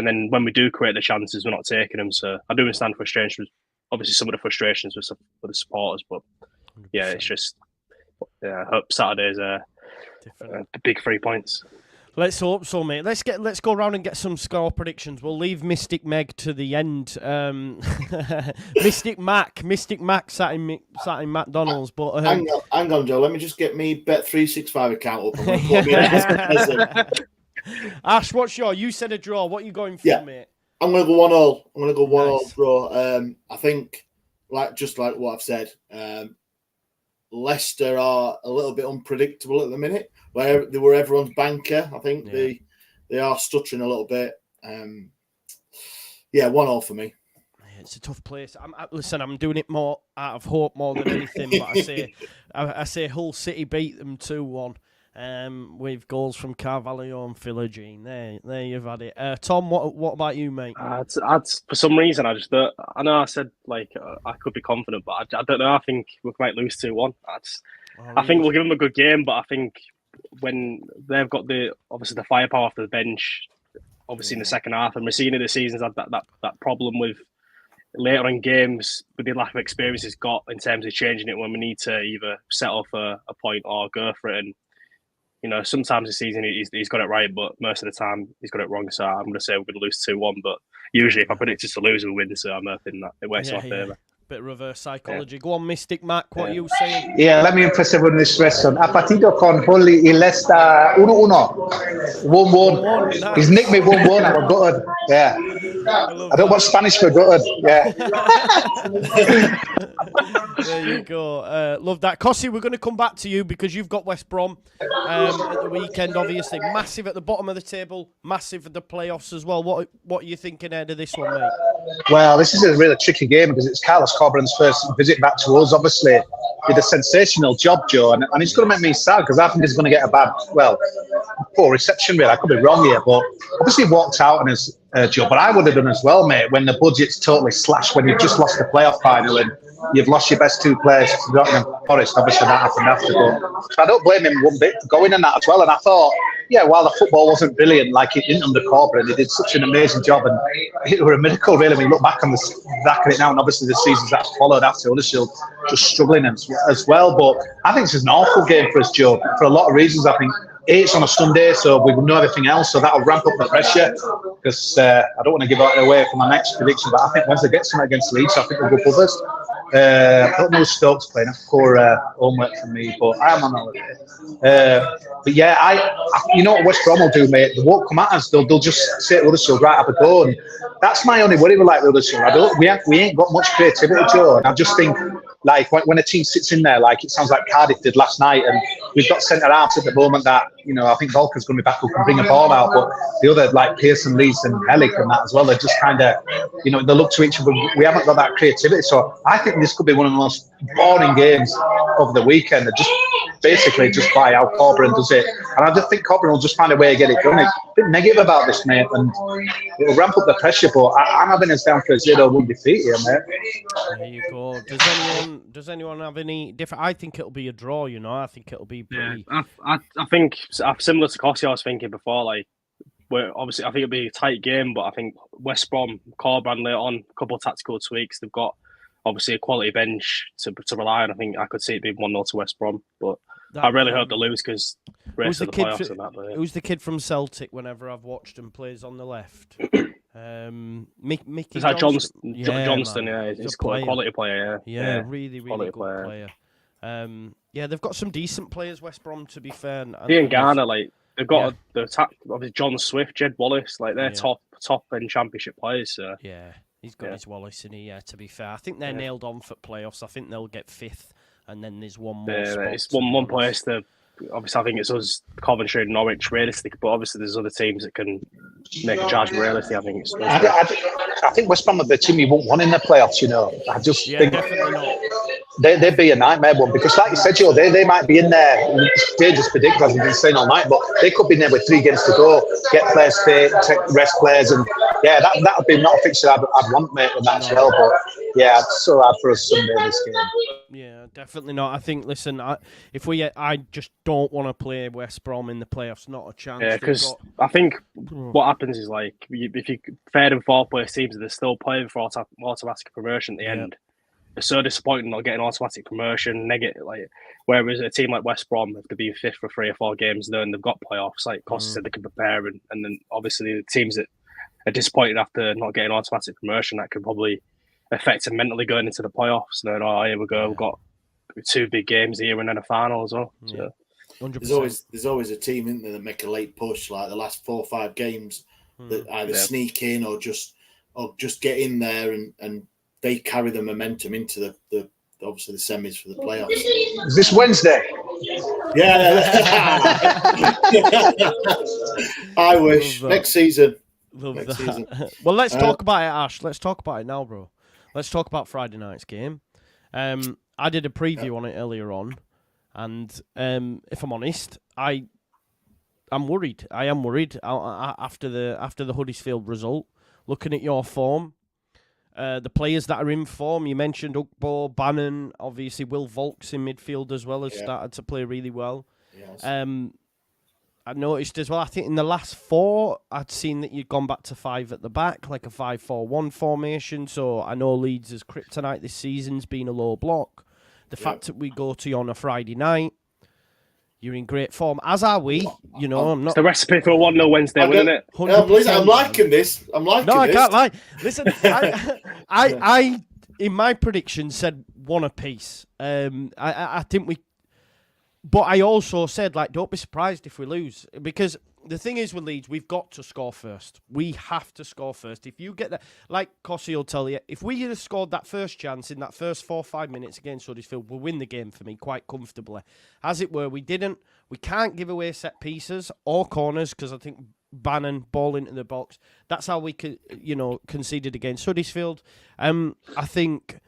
Speaker 3: then when we do create the chances, we're not taking them. So I do understand frustrations, obviously some of the frustrations with the supporters, but
Speaker 1: 100%.
Speaker 3: yeah, it's just I hope Saturday's big 3 points.
Speaker 1: Let's hope so, mate. Let's go around and get some score predictions. We'll leave Mystic Meg to the end. Mystic Mac sat in McDonald's. But
Speaker 4: hang on, Joe. Let me just get me Bet365 account up.
Speaker 1: Ash, what's you said a draw. What are you going for, mate?
Speaker 4: I'm going to go 1-1. I'm going to go 1-1 draw. I think, like what I've said, Leicester are a little bit unpredictable at the minute. Where they were everyone's banker, I think they are stuttering a little bit. 1-1 for me.
Speaker 1: It's a tough place. I'm doing it more out of hope more than anything. But I say Hull City beat them 2-1. With goals from Carvalho and Philogene. There you've had it. Tom, what about you, mate?
Speaker 3: For some reason, I just don't. I know I said I could be confident, but I don't know. I think we might lose 2-1. I think we'll give them a good game, but I think when they've got the firepower off the bench, obviously in the second half, and Rossini this season's had that problem with later in games with the lack of experience he's got in terms of changing it when we need to either set off a point or go for it. And sometimes this season he's got it right, but most of the time he's got it wrong. So I'm going to say we're going to lose 2-1. But usually if I predict us to lose, we win. So I'm hoping that it works in our favour.
Speaker 1: Bit of reverse psychology. Go on, Mystic Mac, what are you saying?
Speaker 2: Yeah, let me emphasize on this question. A partido con Hull y Leicester 1-1. 1-1.
Speaker 1: Nice.
Speaker 2: He's nicked me 1-1. I'm gutted. Yeah. I don't want Spanish for gutted. Yeah.
Speaker 1: There you go. Love that. Cossie, we're going to come back to you because you've got West Brom at the weekend, obviously. Massive at the bottom of the table, massive at the playoffs as well. What are you thinking ahead of this one, mate?
Speaker 2: Well, this is a really tricky game because it's Carlos Corberan's first visit back to us. Obviously, did a sensational job, Joe, and it's going to make me sad because I think he's going to get poor reception, really. I could be wrong here, but obviously walked out on his job. But I would have done as well, mate, when the budget's totally slashed, when you've just lost the playoff final and you've lost your best two players to Nottingham Forest. Obviously, that happened after. But I don't blame him one bit for going in that as well. And I thought, while the football wasn't brilliant, like it didn't under Corberan, he did such an amazing job. And it was a miracle, really, when you look back on the back of it now. And obviously, the seasons that followed after Huddersfield just struggling as well. But I think this is an awful game for us, Joe, for a lot of reasons. I think it's on a Sunday, so we will know everything else, so that'll ramp up the pressure. Because I don't want to give it away for my next prediction, but I think Wednesday gets something against Leeds, I think we'll go above us. I don't know who Stokes playing. That's poor homework from me, but I am on holiday. But yeah, you know what West Brom will do, mate? They won't come at us. They'll just say to Huddersfield, right, have a go. And that's my only worry with Huddersfield. We ain't got much creativity, Joe. And I just think, when a team sits in there, it sounds like Cardiff did last night, and we've got centre halves at the moment that I think Volker's going to be back who can bring a ball out, but the other, like Pearson, Leeds and Hellick and that as well, they're just kind of, they look to each other. We haven't got that creativity. So I think this could be one of the most boring games of the weekend. Just basically just by how Corberan does it. And I just think Corberan will just find a way to get it done. It's a bit negative about this, mate, and it'll ramp up the pressure, but I'm having us down for a 0-1 defeat here, mate.
Speaker 1: There you go. Does anyone have any different? I think it'll be a draw, I think it'll be pretty...
Speaker 3: Yeah, I think similar to Cossie, I was thinking before, like, obviously I think it'll be a tight game, but I think West Brom, Corberan later on, a couple of tactical tweaks, they've got obviously a quality bench to rely on. I think I could see it being 1-0 to West Brom, but I really hope they lose because race to the playoffs and that. But yeah.
Speaker 1: Who's the kid from Celtic? Whenever I've watched him plays on the left, Mickey.
Speaker 3: Is that Johnston? Johnston, yeah, he's a quality player.
Speaker 1: Yeah, really good player. They've got some decent players, West Brom, to be fair.
Speaker 3: Ian Garner, like they've got the attack. Obviously, John Swift, Jed Wallace, like they're top end championship players. So.
Speaker 1: Yeah. He's got his Wallace in here, to be fair. I think they're nailed on for playoffs. I think they'll get 5th, and then there's one more spot.
Speaker 3: It's one place to... Obviously, I think it's us, Coventry and Norwich, realistic, but obviously there's other teams that can make a charge realistic. I think it's...
Speaker 2: I think West Brom are the team you won't want in the playoffs, I just think...
Speaker 1: Definitely not.
Speaker 2: They'd be a nightmare one because, like you said, Joe, they might be in there. It's dangerous to predict, as we've been saying all night, but they could be in there with 3 games to go, get players fit, rest players, and that would be not a fixture I'd want, mate, with that as well. But it's so hard for us Sunday this game.
Speaker 1: Yeah, definitely not. I think, listen, I just don't want to play West Brom in the playoffs. Not a chance.
Speaker 3: Yeah, because I think what happens is, like, if you 3rd and 4th place teams, they're still playing for automatic promotion at the end. It's so disappointing not getting automatic promotion. Whereas a team like West Brom have to be 5th for 3 or 4 games, then they've got playoffs. Like Costa said, they can prepare, and then obviously the teams that are disappointed after not getting automatic promotion, that could probably affect them mentally going into the playoffs. And then, here we go, we've got 2 big games here and then a final as well. So.
Speaker 1: 100%.
Speaker 4: There's always a team in there that make a late push, like the last 4 or 5 games, that either sneak in or just get in there and they carry the momentum into the obviously the semis for the playoffs.
Speaker 2: Is this Wednesday?
Speaker 4: Yeah. I wish. Next season.
Speaker 1: Next season. Well, let's talk about it, Ash. Let's talk about it now, bro. Let's talk about Friday night's game. I did a preview on it earlier on, and if I'm honest, I'm worried. I am worried after the Huddersfield result. Looking at your form, the players that are in form, you mentioned Ugbo, Bannon, obviously Will Volks in midfield as well has started to play really well.
Speaker 4: Yes.
Speaker 1: I noticed as well, I think in the last 4, I'd seen that you'd gone back to 5 at the back, like a 5-4-1 formation. So I know Leeds' kryptonite this season's been a low block. The fact that we go to you on a Friday night, you're in great form, as are we. I'm not.
Speaker 3: It's the recipe for a 1-0 Wednesday, isn't it?
Speaker 4: I'm liking this. I can't
Speaker 1: lie. Listen, I in my prediction said 1 apiece. I think we. But I also said, don't be surprised if we lose. Because the thing is with Leeds, we've got to score first. We have to score first. If you get that, like Cossie will tell you, if we had scored that first chance in that first 4 or 5 minutes against Huddersfield, we'll win the game for me quite comfortably. As it were, we didn't. We can't give away set pieces or corners because I think Bannon, ball into the box. That's how we could, conceded against Huddersfield. I think,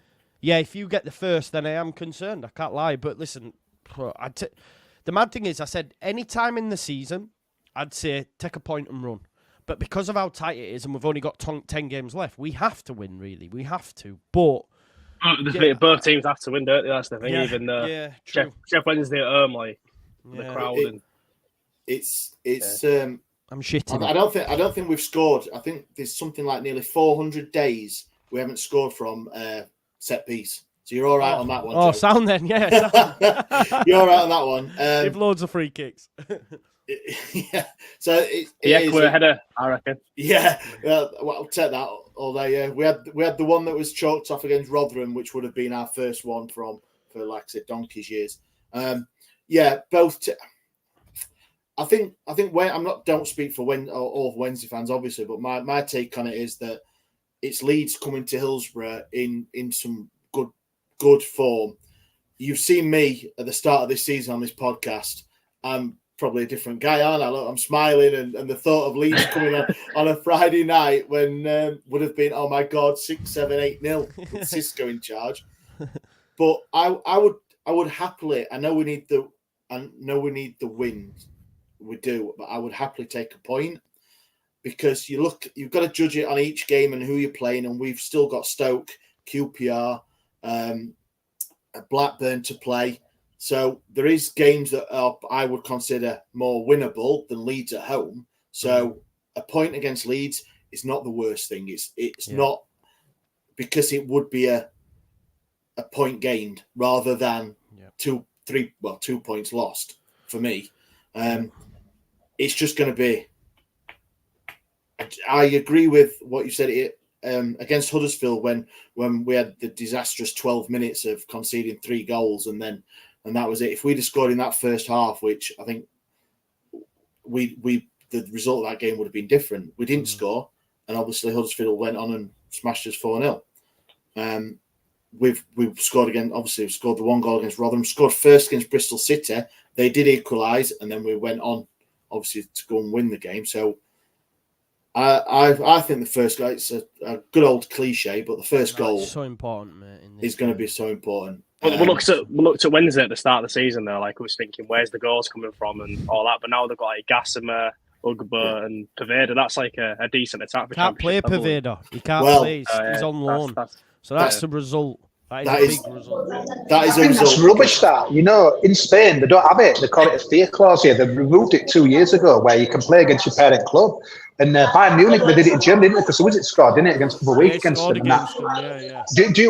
Speaker 1: if you get the first, then I am concerned. I can't lie. But listen, the mad thing is, I said any time in the season, I'd say take a point and run. But because of how tight it is and we've only got 10 games left, we have to win, really. We have to. But
Speaker 3: both teams have to win, don't they? That's the thing.
Speaker 1: Yeah,
Speaker 3: even
Speaker 1: true.
Speaker 3: Sheffield Wednesday at home, the crowd.
Speaker 4: It's
Speaker 1: I'm shitting.
Speaker 4: I don't think we've scored. I think there's something like nearly 400 days we haven't scored from set piece. So you're all right on that one.
Speaker 1: Oh,
Speaker 4: Joe.
Speaker 1: sound then, yeah.
Speaker 4: You're all right on that one.
Speaker 1: Give loads of free kicks.
Speaker 4: Yeah. So
Speaker 3: we're ahead, I reckon.
Speaker 4: Yeah. I'll take that all day. Yeah. We had the one that was chalked off against Rotherham, which would have been our first one for like I said, donkey's years. Both. I think when don't speak for all Wednesday fans, obviously, but my take on it is that it's Leeds coming to Hillsborough in some good form. You've seen me at the start of this season on this podcast. I'm probably a different guy, aren't I? Look, I'm smiling, and the thought of Leeds coming on a Friday night when would have been, oh my God, 6, 7, 8-0 with Cisco in charge. But I would happily. I know we need the win. We do, but I would happily take a point, because you've got to judge it on each game and who you're playing, and we've still got Stoke, QPR, Blackburn to play. So there is games that I would consider more winnable than Leeds at home. So a point against Leeds is not the worst thing. It's not, because it would be a point gained rather than 2 points lost for me. It's just going to be. I agree with what you said. Against Huddersfield, when we had the disastrous 12 minutes of conceding 3 goals, and that was it. If we'd have scored in that first half, which I think the result of that game would have been different. We didn't score, and obviously Huddersfield went on and smashed us 4-0. We've scored again. Obviously, we've scored the 1 goal against Rotherham. Scored first against Bristol City. They did equalise, and then we went on, obviously, to go and win the game. So I think the first goal, it's a good old cliche, but the first goal
Speaker 1: is so important, mate,
Speaker 4: is going to be so important.
Speaker 3: We looked at Wednesday at the start of the season, though. Like, I was thinking, where's the goals coming from and all that. But now they've got like Gassimer, Ugba, and Paveda. That's like a decent attack.
Speaker 1: Can't play Paveda. He can't play. He's on loan. So that's the result. That is a big result.
Speaker 4: That is a result.
Speaker 2: That's rubbish. That, in Spain they don't have it. They call it a fear clause here. They removed it 2 years ago, where you can play against your parent club. And Bayern Munich, they did it in Germany, didn't they? Because was it scored, didn't it, against a couple of weeks against them?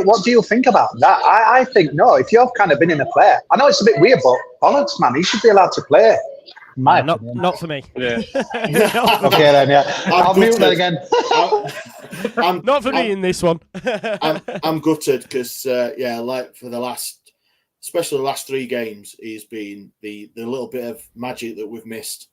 Speaker 2: What do you think about that? I think no. If you've kind of been in a player, I know it's a bit weird, but Holland, man, he should be allowed to play.
Speaker 1: Not for me.
Speaker 2: Yeah. Okay then. Yeah. I'll mute that again.
Speaker 1: Not for me in this one.
Speaker 4: I'm gutted because like for the last, especially the last 3 games, he's been the little bit of magic that we've missed.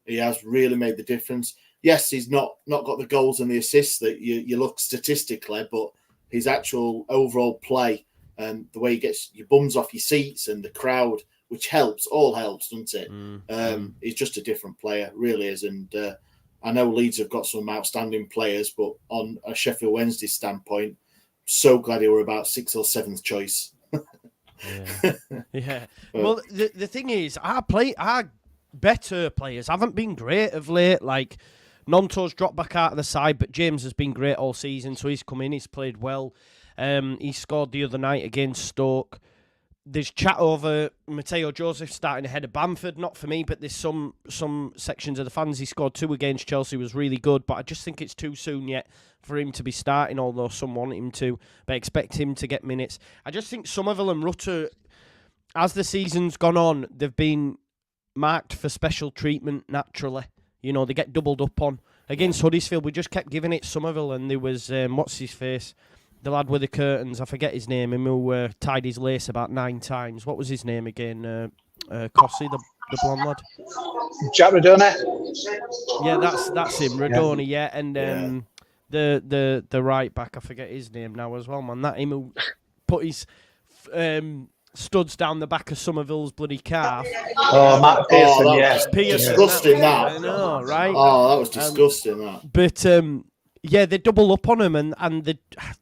Speaker 4: He has really made the difference. Yes, he's not got the goals and the assists that you look statistically, but his actual overall play and the way he gets your bums off your seats and the crowd, which all helps, doesn't it? He's just a different player, really is. And I know Leeds have got some outstanding players, but on a Sheffield Wednesday standpoint, so glad they were about 6th or 7th choice.
Speaker 1: Yeah. Well, the thing is, our better players haven't been great of late. Like, Nonto's dropped back out of the side, but James has been great all season, so he's come in, he's played well. He scored the other night against Stoke. There's chat over Mateo Joseph starting ahead of Bamford. Not for me, but there's some sections of the fans. He scored 2 against Chelsea, was really good, but I just think it's too soon yet for him to be starting, although some want him to, but expect him to get minutes. I just think Somerville and Rutter, as the season's gone on, they've been marked for special treatment naturally. They get doubled up on. Against Huddersfield, we just kept giving it Somerville, and there was, what's his face? The lad with the curtains, I forget his name, him who tied his lace about 9 times. What was his name again? Cossey, the blonde lad?
Speaker 2: Jack Radoni?
Speaker 1: Yeah, that's him, Radoni, yeah. And the right back, I forget his name now as well, man. That him who put his studs down the back of Somerville's bloody calf.
Speaker 2: Oh, Matt Pearson, yeah.
Speaker 4: Disgusting, that.
Speaker 1: I know, right?
Speaker 4: Oh, that was disgusting, that.
Speaker 1: But, yeah, they double up on him, and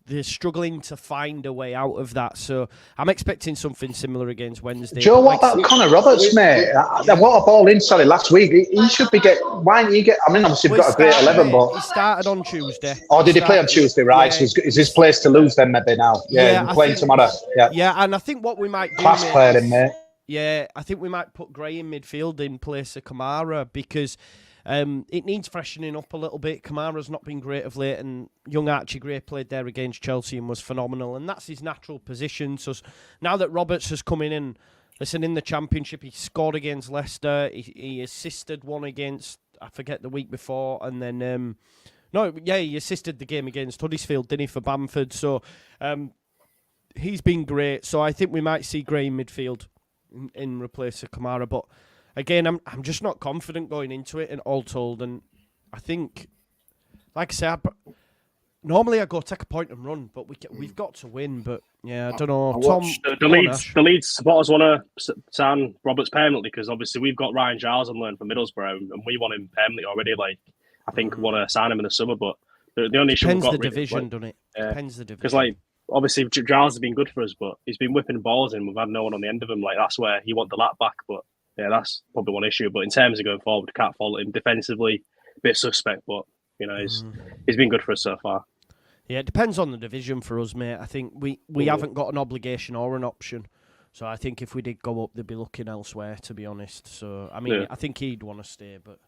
Speaker 1: they're struggling to find a way out of that. So I'm expecting something similar against Wednesday.
Speaker 2: Joe, what about Connor Roberts, mate? What a ball in, last week. He should be why didn't he get... I mean, obviously, we've got a great 11, but...
Speaker 1: He started on Tuesday.
Speaker 2: Oh, did he play on Tuesday? Right,
Speaker 1: yeah.
Speaker 2: So is his place to lose then, maybe, now? Yeah, playing tomorrow. Yeah,
Speaker 1: and I think what we might do...
Speaker 2: Class player in, mate.
Speaker 1: Yeah, I think we might put Gray in midfield in place of Kamara, because... it needs freshening up a little bit. Kamara's not been great of late, and young Archie Gray played there against Chelsea and was phenomenal, and that's his natural position. So now that Roberts has come in and, listen, in the Championship, he scored against Leicester, he assisted one against, I forget, the week before, and then, he assisted the game against Huddersfield, didn't he, for Bamford. So he's been great. So I think we might see Gray in midfield in replace of Kamara, but... Again, I'm just not confident going into it, and all told, and I think, like I said, Normally I go take a point and run, but we've got to win. But yeah, I don't know.
Speaker 3: The Leeds supporters want to sign Roberts permanently because obviously we've got Ryan Giles on loan from Middlesbrough, and we want him permanently already. Like I think we want to sign him in the summer, but the only issue
Speaker 1: depends the division, doesn't it? Depends the division.
Speaker 3: Because like obviously Giles has been good for us, but he's been whipping balls in. We've had no one on the end of him. Like that's where he want the lap back. But yeah, that's probably one issue. But in terms of going forward, can't fault him defensively. A bit suspect, but you know he's been good for us so far.
Speaker 1: Yeah, it depends on the division for us, mate. I think we haven't got an obligation or an option. So I think if we did go up, they'd be looking elsewhere, to be honest. So, I mean, I think he'd want to stay. But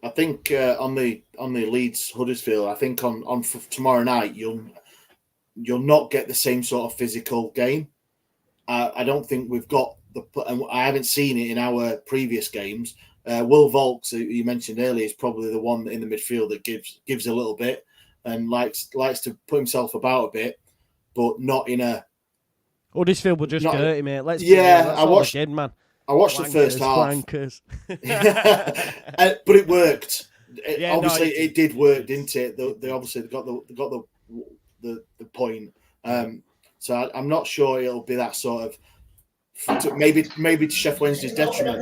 Speaker 4: I think on the Leeds Huddersfield, I think on tomorrow night, you'll not get the same sort of physical game. I don't think we've got and I haven't seen it in our previous games. Will Volks, who you mentioned earlier, is probably the one in the midfield that gives a little bit. And likes to put himself about a bit, but not in a.
Speaker 1: Huddersfield will just dirty, mate.
Speaker 4: I watched
Speaker 1: again, man.
Speaker 4: I watched the first half, but it worked. It did work, didn't it? They obviously got the point. So I'm not sure it'll be that sort of. Maybe to Sheffield Wednesday's detriment.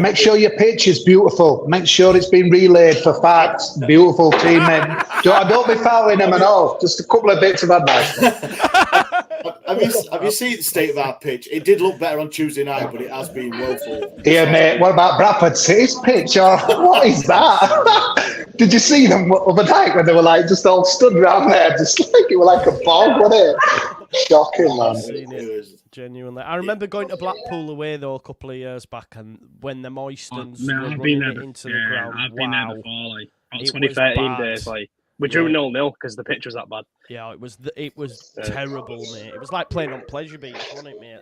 Speaker 2: Make sure your pitch is beautiful. Make sure it's been relayed for facts. Beautiful teammate. Don't be fouling them at all. Just a couple of bits of advice.
Speaker 4: Have you seen the state of our pitch? It did look better on Tuesday night, but it has been woeful.
Speaker 2: Yeah, mate. What about Bradford City's pitch? Or what is that? Did you see them other night when they were like just all stood around there, just like it was like a bog, wasn't it? Shocking, man.
Speaker 1: Genuinely, I remember going to Blackpool away though a couple of years back, and when the Moistons were running it into the ground.
Speaker 3: I've been there before, like 2013 days, like we drew 0-0 because the pitch was that bad.
Speaker 1: Yeah, it was terrible, mate. It was like playing on Pleasure Beach, wasn't it, mate?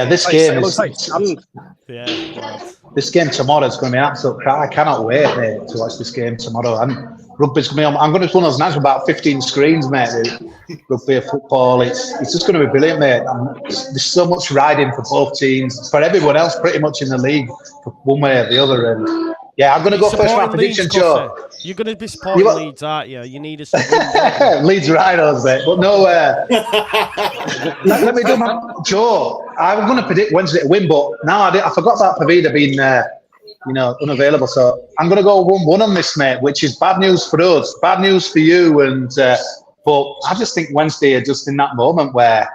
Speaker 2: This game is. This game tomorrow is going to be absolute crap. I cannot wait, mate, to watch this game tomorrow. And rugby's going to be on. I'm going to do one of those nights with about 15 screens, mate. Rugby, football. It's just going to be brilliant, mate. There's so much riding for both teams, for everyone else, pretty much in the league, one way or the other. And yeah, I'm going to go first round prediction, Joe.
Speaker 1: You're going to be supporting Leeds, aren't you? You need us to win.
Speaker 2: Leeds Rhinos, mate. But no, let me do my Joe. I'm going to predict Wednesday to win, but now I forgot about Pavida being unavailable. So I'm going to go 1-1 on this, mate, which is bad news for us, bad news for you. And but I just think Wednesday are just in that moment where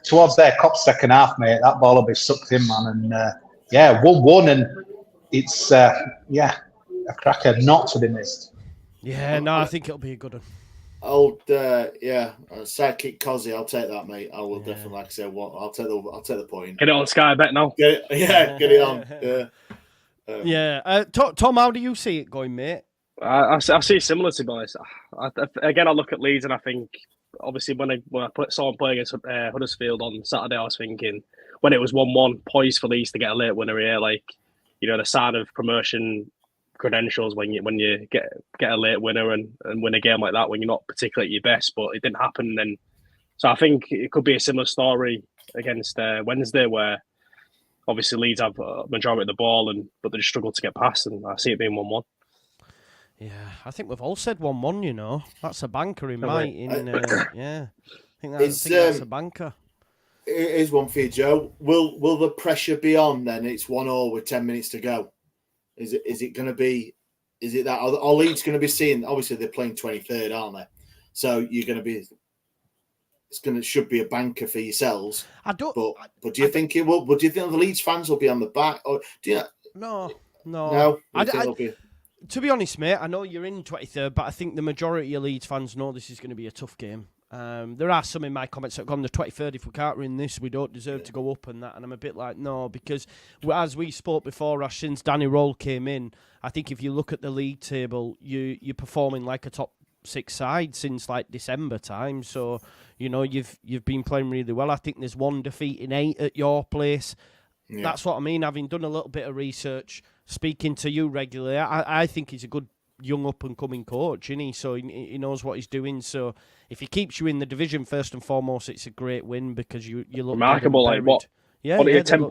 Speaker 2: towards their cop second half, mate, that ball will be sucked in, man. And 1-1, and it's a cracker not to be missed.
Speaker 1: Yeah, no, I think it'll be a good one.
Speaker 4: Sidekick Cozzy, I'll take that, mate. I will definitely, like I said, I'll take the point.
Speaker 3: Get it on Sky Bet now.
Speaker 4: Get it on. Yeah.
Speaker 1: Tom, how do you see it going, mate?
Speaker 3: I see it similar, to be honest. I look at Leeds and I think, obviously, when I saw him play against Huddersfield on Saturday, I was thinking, when it was 1-1, poised for Leeds to get a late winner here, like, the sign of promotion credentials when you get a late winner and win a game like that when you're not particularly at your best, but it didn't happen. And so I think it could be a similar story against Wednesday, where obviously Leeds have a majority of the ball, but they just struggle to get past, and I see it being 1-1.
Speaker 1: Yeah, I think we've all said 1-1. That's a banker in my I think that's a banker.
Speaker 4: It is one for you, Joe. Will the pressure be on then? It's 1-1 with 10 minutes to go. Is it going to be? Is it that? Are Leeds going to be seeing? Obviously, they're playing 23rd, aren't they? So you're going to be. Should be a banker for yourselves. But do you think it will? But do you think the Leeds fans will be on the back? Or do you? No.
Speaker 1: To be honest, mate, I know you're in 23rd, but I think the majority of Leeds fans know this is going to be a tough game. There are some in my comments that have gone the 23rd. If we can't win this, we don't deserve to go up and that. And I'm a bit like, no, because as we spoke before, Ash, since Danny Roll came in, I think if you look at the league table, you're performing like a top 6 side since like December time. So you've been playing really well. I think there's 1 defeat in 8 at your place. Yeah. That's what I mean. Having done a little bit of research, speaking to you regularly, I think he's a good young up-and-coming coach, isn't he? So he knows what he's doing. So if he keeps you in the division, first and foremost, it's a great win because you look
Speaker 3: remarkable. Like what? Yeah, what 10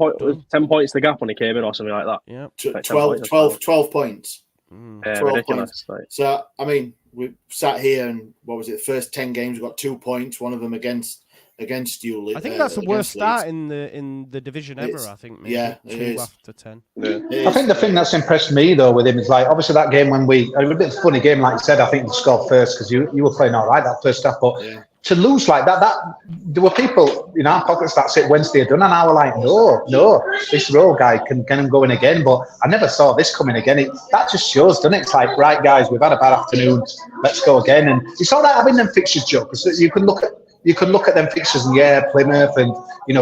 Speaker 3: points the gap when he came in or something like that.
Speaker 1: Yeah,
Speaker 4: like 12 points.
Speaker 3: Ridiculous.
Speaker 4: So, I mean, we sat here and what was it? The first 10 games, we got 2 points. One of them against you.
Speaker 1: I think that's the worst start
Speaker 4: Leeds.
Speaker 1: in the division ever. I think. Maybe.
Speaker 4: Yeah,
Speaker 1: 2 after 10.
Speaker 2: I think the thing that's impressed me though with him is like obviously that game when it was a bit of a funny game, like you said. I think we scored first because you were playing all right that first half, but to lose like that there were people in our pockets that said Wednesday had done, and I were like, no, this Rowe guy can get him going again. But I never saw this coming again. That just shows, doesn't it? It's like, right, guys, we've had a bad afternoon. Let's go again. And it's all right having them fixtures, Joe, because you can look at them fixtures and Plymouth and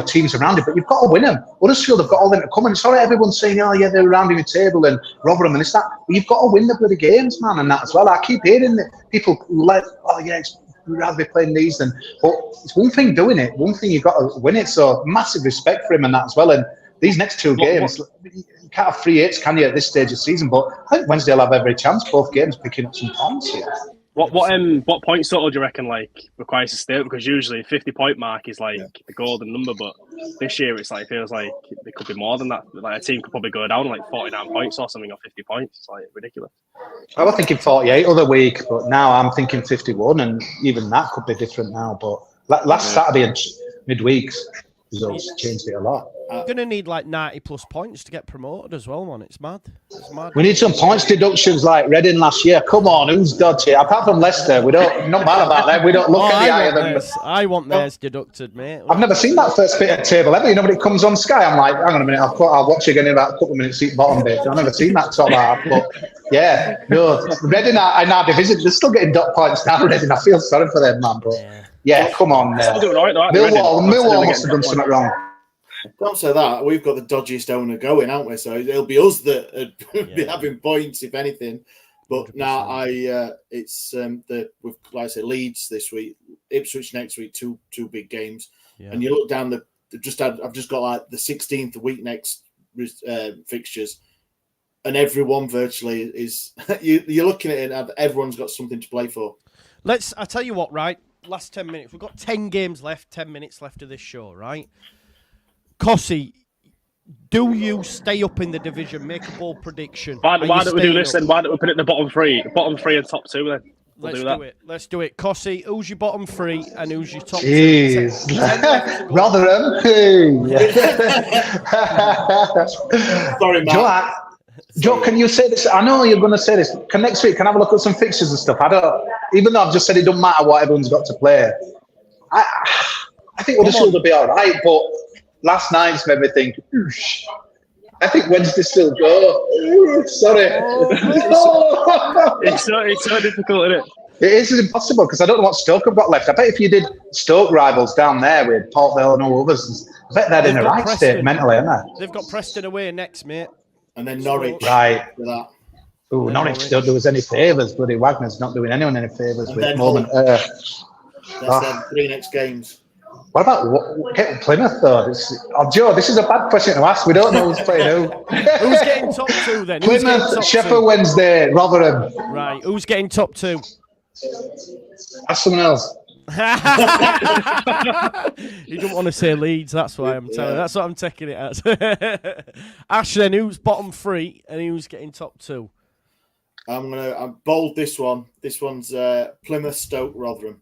Speaker 2: teams around it, but you've got to win them. Huddersfield have got all them to come, and it's all right. Everyone's saying, they're around the table and Rotherham and this that. But you've got to win the bloody games, man, and that as well. I keep hearing that people like, we'd rather be playing these than. But it's one thing doing it, one thing you've got to win it. So massive respect for him and that as well. And these next 2 games, you can't have 3 hits, can you, at this stage of the season? But I think Wednesday will have every chance. Both games picking up some points here.
Speaker 3: What points total do you reckon requires to stay? Because usually 50-point mark is the golden number, but this year it's feels like it could be more than that. Like a team could probably go down 49 points or something, or 50 points. It's ridiculous.
Speaker 2: I was thinking 48 other week, but now I'm thinking 51, and even that could be different now. But last Saturday and midweeks results changed it a lot.
Speaker 1: You're going to need 90+ points to get promoted as well, man. It's mad.
Speaker 2: We need some points deductions like Reading last year. Come on, who's dodgy? Apart from Leicester, we don't. Not bad about that. We don't look at the eye of them.
Speaker 1: I want theirs deducted, mate.
Speaker 2: I've never seen that first bit of table ever. When it comes on Sky, I'm like, hang on a minute. I'll watch it again in about a couple of minutes. See bottom bit. I've never seen that top half. But Reading in our division, they're still getting dot points now. Reading, I feel sorry for them, man. But come on.
Speaker 3: Still doing right, though,
Speaker 2: Millwall must have done something wrong.
Speaker 4: Don't say that. We've got the dodgiest owner going, haven't we? So it'll be us that would be having points, if anything. But now it's we've like I said, Leeds this week, Ipswich next week, two big games. Yeah. And you look down I've just got the 16th week next fixtures, and everyone virtually is. You're looking at it, and everyone's got something to play for.
Speaker 1: I tell you what, right? Last 10 minutes. We've got 10 games left. 10 minutes left of this show, right? Cossie, do you stay up in the division? Make a bold prediction.
Speaker 3: Why don't we do this then? Why don't we put it in the bottom three? Bottom 3 and top 2 then.
Speaker 1: Let's do it. Cossie, who's your bottom 3 and who's your top 2?
Speaker 2: Rotherham.
Speaker 4: Sorry, Matt.
Speaker 2: Joe, can you say this? I know you're going to say this. Next week, can I have a look at some fixtures and stuff? Even though I've just said it doesn't matter what everyone's got to play. I think Huddersfield will be all right, but last night's made me think, I think Wednesday still go. Sorry.
Speaker 3: It's so difficult, isn't it?
Speaker 2: It is impossible because I don't know what Stoke have got left. I bet if you did Stoke rivals down there with Port Vale and all others, I bet they're in the right state mentally, aren't they?
Speaker 1: They've got Preston away next, mate.
Speaker 4: And then Norwich.
Speaker 2: Right. Norwich don't do us any favours. Bloody Wagner's not doing anyone any favours with moment.
Speaker 4: That's their 3 next games.
Speaker 2: What about getting Plymouth, though? Joe, this is a bad question to ask. We don't know who's playing who.
Speaker 1: Who's getting top 2 then?
Speaker 2: Plymouth, Sheffield Wednesday, Rotherham.
Speaker 1: Right, who's getting top 2?
Speaker 2: Ask someone else.
Speaker 1: You don't want to say Leeds, that's why I'm telling you. That's what I'm taking it as. Ash, then, who's bottom 3 and who's getting top 2?
Speaker 4: I'm bold this one. This one's Plymouth, Stoke, Rotherham.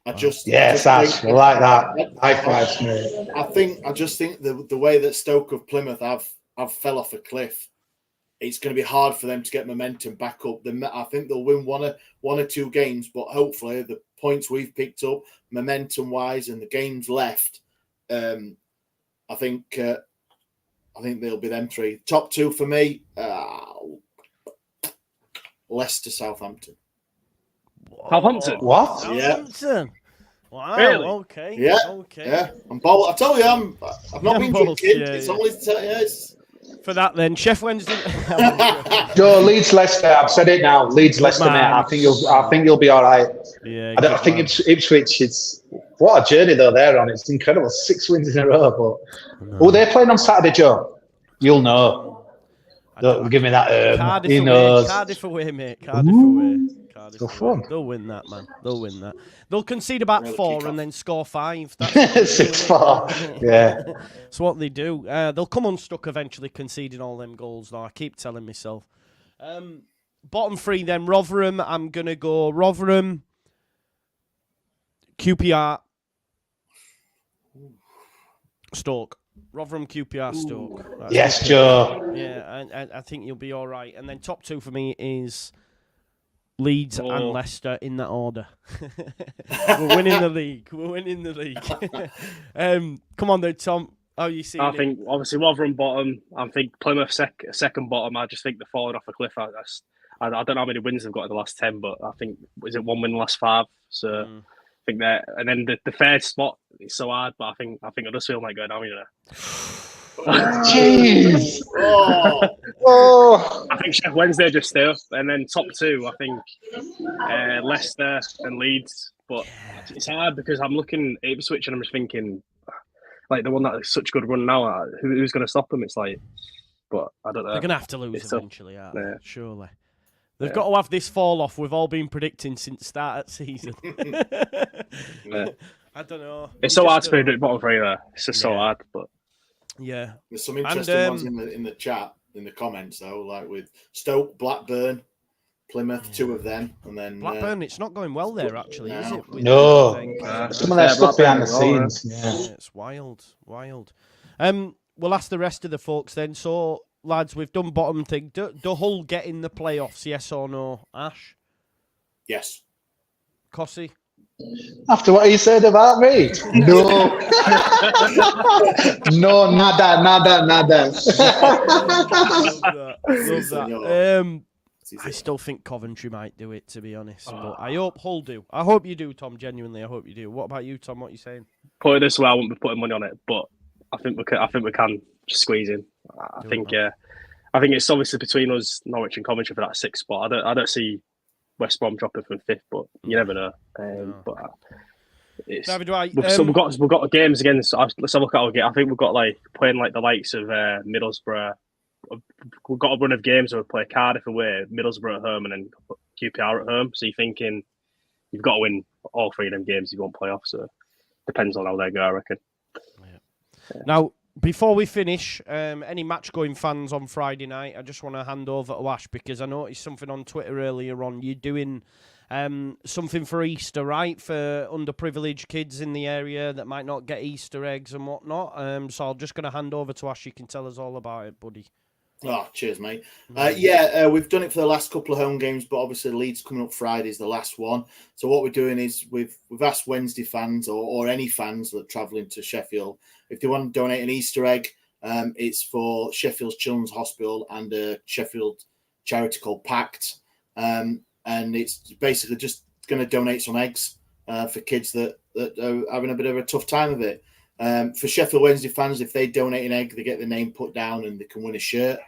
Speaker 4: I like that. High five, mate. I just think the way that Stoke of Plymouth have fell off a cliff. It's going to be hard for them to get momentum back up. I think they'll win one or 2 games, but hopefully the points we've picked up, momentum-wise, and the games left, I think they'll be them 3. Top 2 for me, Leicester, Southampton.
Speaker 3: Southampton?
Speaker 2: What?
Speaker 1: Southampton. Wow.
Speaker 3: Really?
Speaker 1: Okay.
Speaker 4: Yeah.
Speaker 1: Okay.
Speaker 4: Yeah. I'm bold. I tell you, I've not been drunk, kid. It's only
Speaker 1: for that then, Sheffield Wednesday.
Speaker 2: Joe, Leeds, Leicester. I've said it now. Leeds, Leicester, mate. I think you'll be all right.
Speaker 1: Yeah.
Speaker 2: I think Ipswich. It's what a journey though they're on. It's incredible. 6 wins in a row. But they're playing on Saturday, Joe. You'll know. Don't give me that.
Speaker 1: Cardiff
Speaker 2: he
Speaker 1: away,
Speaker 2: knows.
Speaker 1: Cardiff away, mate. Cardiff away.
Speaker 2: Go fun.
Speaker 1: They'll win that, man. They'll win that. They'll concede about 4 and then score 5. That's
Speaker 2: 6-4. Yeah.
Speaker 1: That's what they do. They'll come unstuck eventually, conceding all them goals, though. I keep telling myself. Bottom three then, Rotherham. I'm going to go Rotherham, QPR, Stoke. Rotherham, QPR, Stoke.
Speaker 2: Yes, Joe.
Speaker 1: Yeah, and I think you'll be all right. And then top two for me is Leeds and Leicester in that order. We're winning the league. Come on, though, Tom. How you see it?
Speaker 3: I think, obviously, Rotherham bottom. I think Plymouth second bottom. I just think they're falling off a cliff. I don't know how many wins they've got in the last 10, but I think, is it 1 win in the last 5? So I think that. And then the third spot is so hard, but I think Huddersfield might go down, you know.
Speaker 2: Jeez.
Speaker 3: I think Sheffield Wednesday just stay up. And then top two, I think Leicester and Leeds. But it's hard because I'm looking at Ipswich and I'm just thinking, like, the one that is such a good run now, who's going to stop them? It's like, but I don't know.
Speaker 1: They're going to have to lose eventually, aren't they? Surely. They've got to have this fall off we've all been predicting since the start of the season. I don't know.
Speaker 3: It's so hard to predict bottom three there. It's just so hard, but
Speaker 1: yeah.
Speaker 4: There's some interesting ones in the chat, in the comments though, like with Stoke, Blackburn, Plymouth, 2 of them, and then
Speaker 1: Blackburn. It's not going well there, actually, is it?
Speaker 2: No. Some of their stuff behind the scenes.
Speaker 1: Yeah, it's wild. We'll ask the rest of the folks then. So, lads, we've done bottom thing. Do Hull get in the playoffs? Yes or no? Ash?
Speaker 4: Yes.
Speaker 1: Cossie?
Speaker 2: After what you said about me? No. No, nada.
Speaker 1: Love that. I still think Coventry might do it, to be honest. But I hope Hull do. I hope you do, Tom. Genuinely, I hope you do. What about you, Tom? What are you saying?
Speaker 3: Put it this way, I wouldn't be putting money on it, but I think we can just squeeze in. I think it's obviously between us, Norwich and Coventry for that 6th spot. I don't see West Brom dropping from 5th, but you never know. But it's,
Speaker 1: neither do I.
Speaker 3: We've got games against. Let's have a look at our game. I think we've got playing the likes of Middlesbrough. We've got a run of games where we play Cardiff away, Middlesbrough at home, and then QPR at home. So you're thinking you've got to win all 3 of them games. You won't play off. So depends on how they go, I reckon.
Speaker 1: Yeah. Now, before we finish, any match-going fans on Friday night, I just want to hand over to Ash because I noticed something on Twitter earlier on. You're doing something for Easter, right? For underprivileged kids in the area that might not get Easter eggs and whatnot. So I'm just going to hand over to Ash. You can tell us all about it, buddy.
Speaker 4: Oh, cheers, mate. We've done it for the last couple of home games, but obviously Leeds coming up Friday is the last one. So what we're doing is we've asked Wednesday fans or any fans that are travelling to Sheffield if they want to donate an Easter egg. It's for Sheffield's Children's Hospital and a Sheffield charity called Pact, and it's basically just going to donate some eggs for kids that are having a bit of a tough time of it. For Sheffield Wednesday fans, if they donate an egg, they get their name put down and they can win a shirt.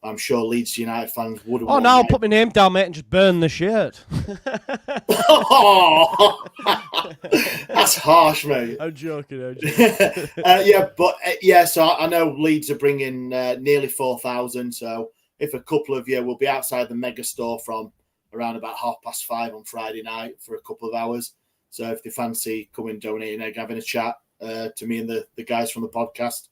Speaker 4: I'm sure Leeds United fans would.
Speaker 1: Oh, no, I'll put my name down, mate, and just burn the shirt.
Speaker 4: Oh, that's harsh, mate.
Speaker 1: I'm joking.
Speaker 4: So I know Leeds are bringing nearly 4,000. So if a couple of you will be outside the mega store from around about 5:30 on Friday night for a couple of hours. So if they fancy coming, donating an egg, having a chat to me and the guys from the podcast.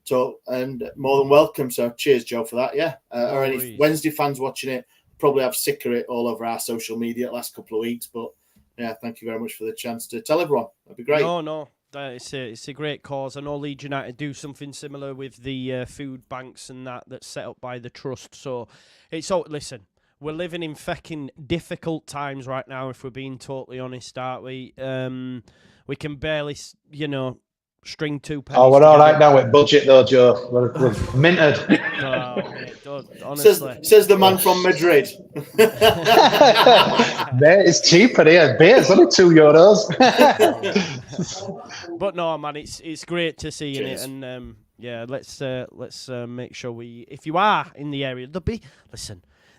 Speaker 4: So, and more than welcome. So cheers, Joe, for that. Yeah. Or any Wednesday fans watching it, probably have sick of it all over our social media the last couple of weeks. But yeah, thank you very much for the chance to tell everyone. That'd be great.
Speaker 1: No. It's a great cause. I know Leeds United do something similar with the food banks and that's set up by the trust. So listen, we're living in fucking difficult times right now, if we're being totally honest, aren't we? We can barely, string 2 pennies.
Speaker 2: Oh, we're all right now with budget, though, Joe. We're minted.
Speaker 1: Mate, honestly.
Speaker 4: Says the man from Madrid.
Speaker 2: Mate, it's cheaper here. Beer's only €2.
Speaker 1: But no, man, it's great to see in it,
Speaker 4: Cheers.
Speaker 1: and let's make sure if you are in the area,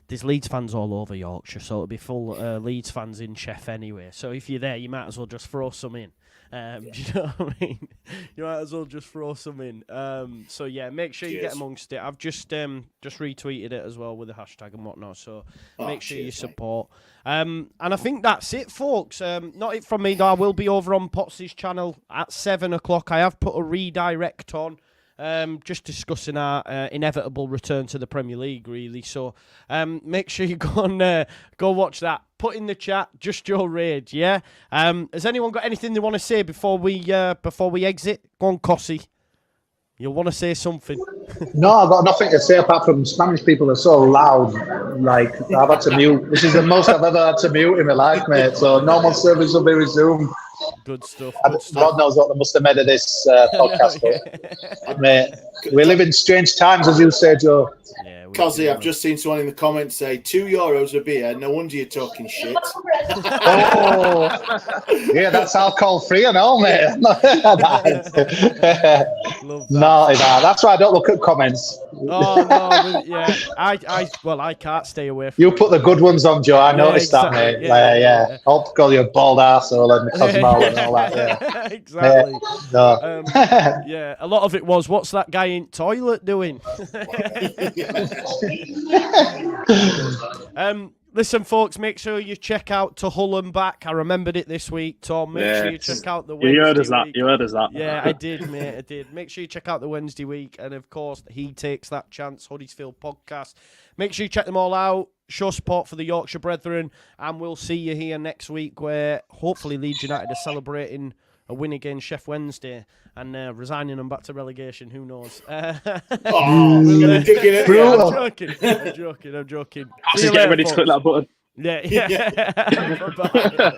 Speaker 1: there's Leeds fans all over Yorkshire, so it'll be full Leeds fans in Sheff anyway. So if you're there, you might as well just throw some in. Do you know what I mean? You might as well just throw some in. So yeah, make sure you get amongst it. I've just retweeted it as well with the hashtag and whatnot. So make sure you support. And I think that's it, folks. Not it from me though. I will be over on Potts' channel at 7 o'clock. I have put a redirect on. just discussing our inevitable return to the Premier League, really. So make sure you go watch that. Put in the chat, Just Your Rage, yeah? Has anyone got anything they want to say before we exit? Go on, Cossie. You'll want to say something.
Speaker 2: No, I've got nothing to say apart from Spanish people are so loud. Like, I've had to mute. This is the most I've ever had to mute in my life, mate. So normal service will be resumed.
Speaker 1: Good stuff.
Speaker 2: God knows what they must have made of this podcast. But, mate, we live in strange times, as you say, Joe.
Speaker 1: Yeah,
Speaker 4: Cosy, I've just seen someone in the comments say €2 a beer. No wonder you're talking shit.
Speaker 2: Oh, yeah, that's alcohol free and all, mate. No, that's why I don't look at comments.
Speaker 1: Oh no, yeah. I can't stay away from
Speaker 2: you. Put the good ones on, Joe. I noticed
Speaker 1: exactly.
Speaker 2: that, mate.
Speaker 1: Yeah.
Speaker 2: I'll call you a bald arsehole and Cosmo and all that. Yeah,
Speaker 1: exactly.
Speaker 2: No.
Speaker 1: Yeah, a lot of it was, what's that guy in toilet doing? Listen, folks, make sure you check out To Hull and Back. I remembered it this week, Tom. Make sure you check out the Wednesday
Speaker 3: You heard us
Speaker 1: week.
Speaker 3: that.
Speaker 1: Yeah, I did, mate. I did. Make sure you check out the Wednesday week. And, of course, He Takes That Chance, Huddersfield podcast. Make sure you check them all out. Show support for the Yorkshire Brethren. And we'll see you here next week where hopefully Leeds United are celebrating a win against Sheffield Wednesday and resigning them back to relegation. Who knows?
Speaker 4: Dig it.
Speaker 1: I'm joking.
Speaker 3: Just getting ready to click that button.
Speaker 1: Yeah. Bye.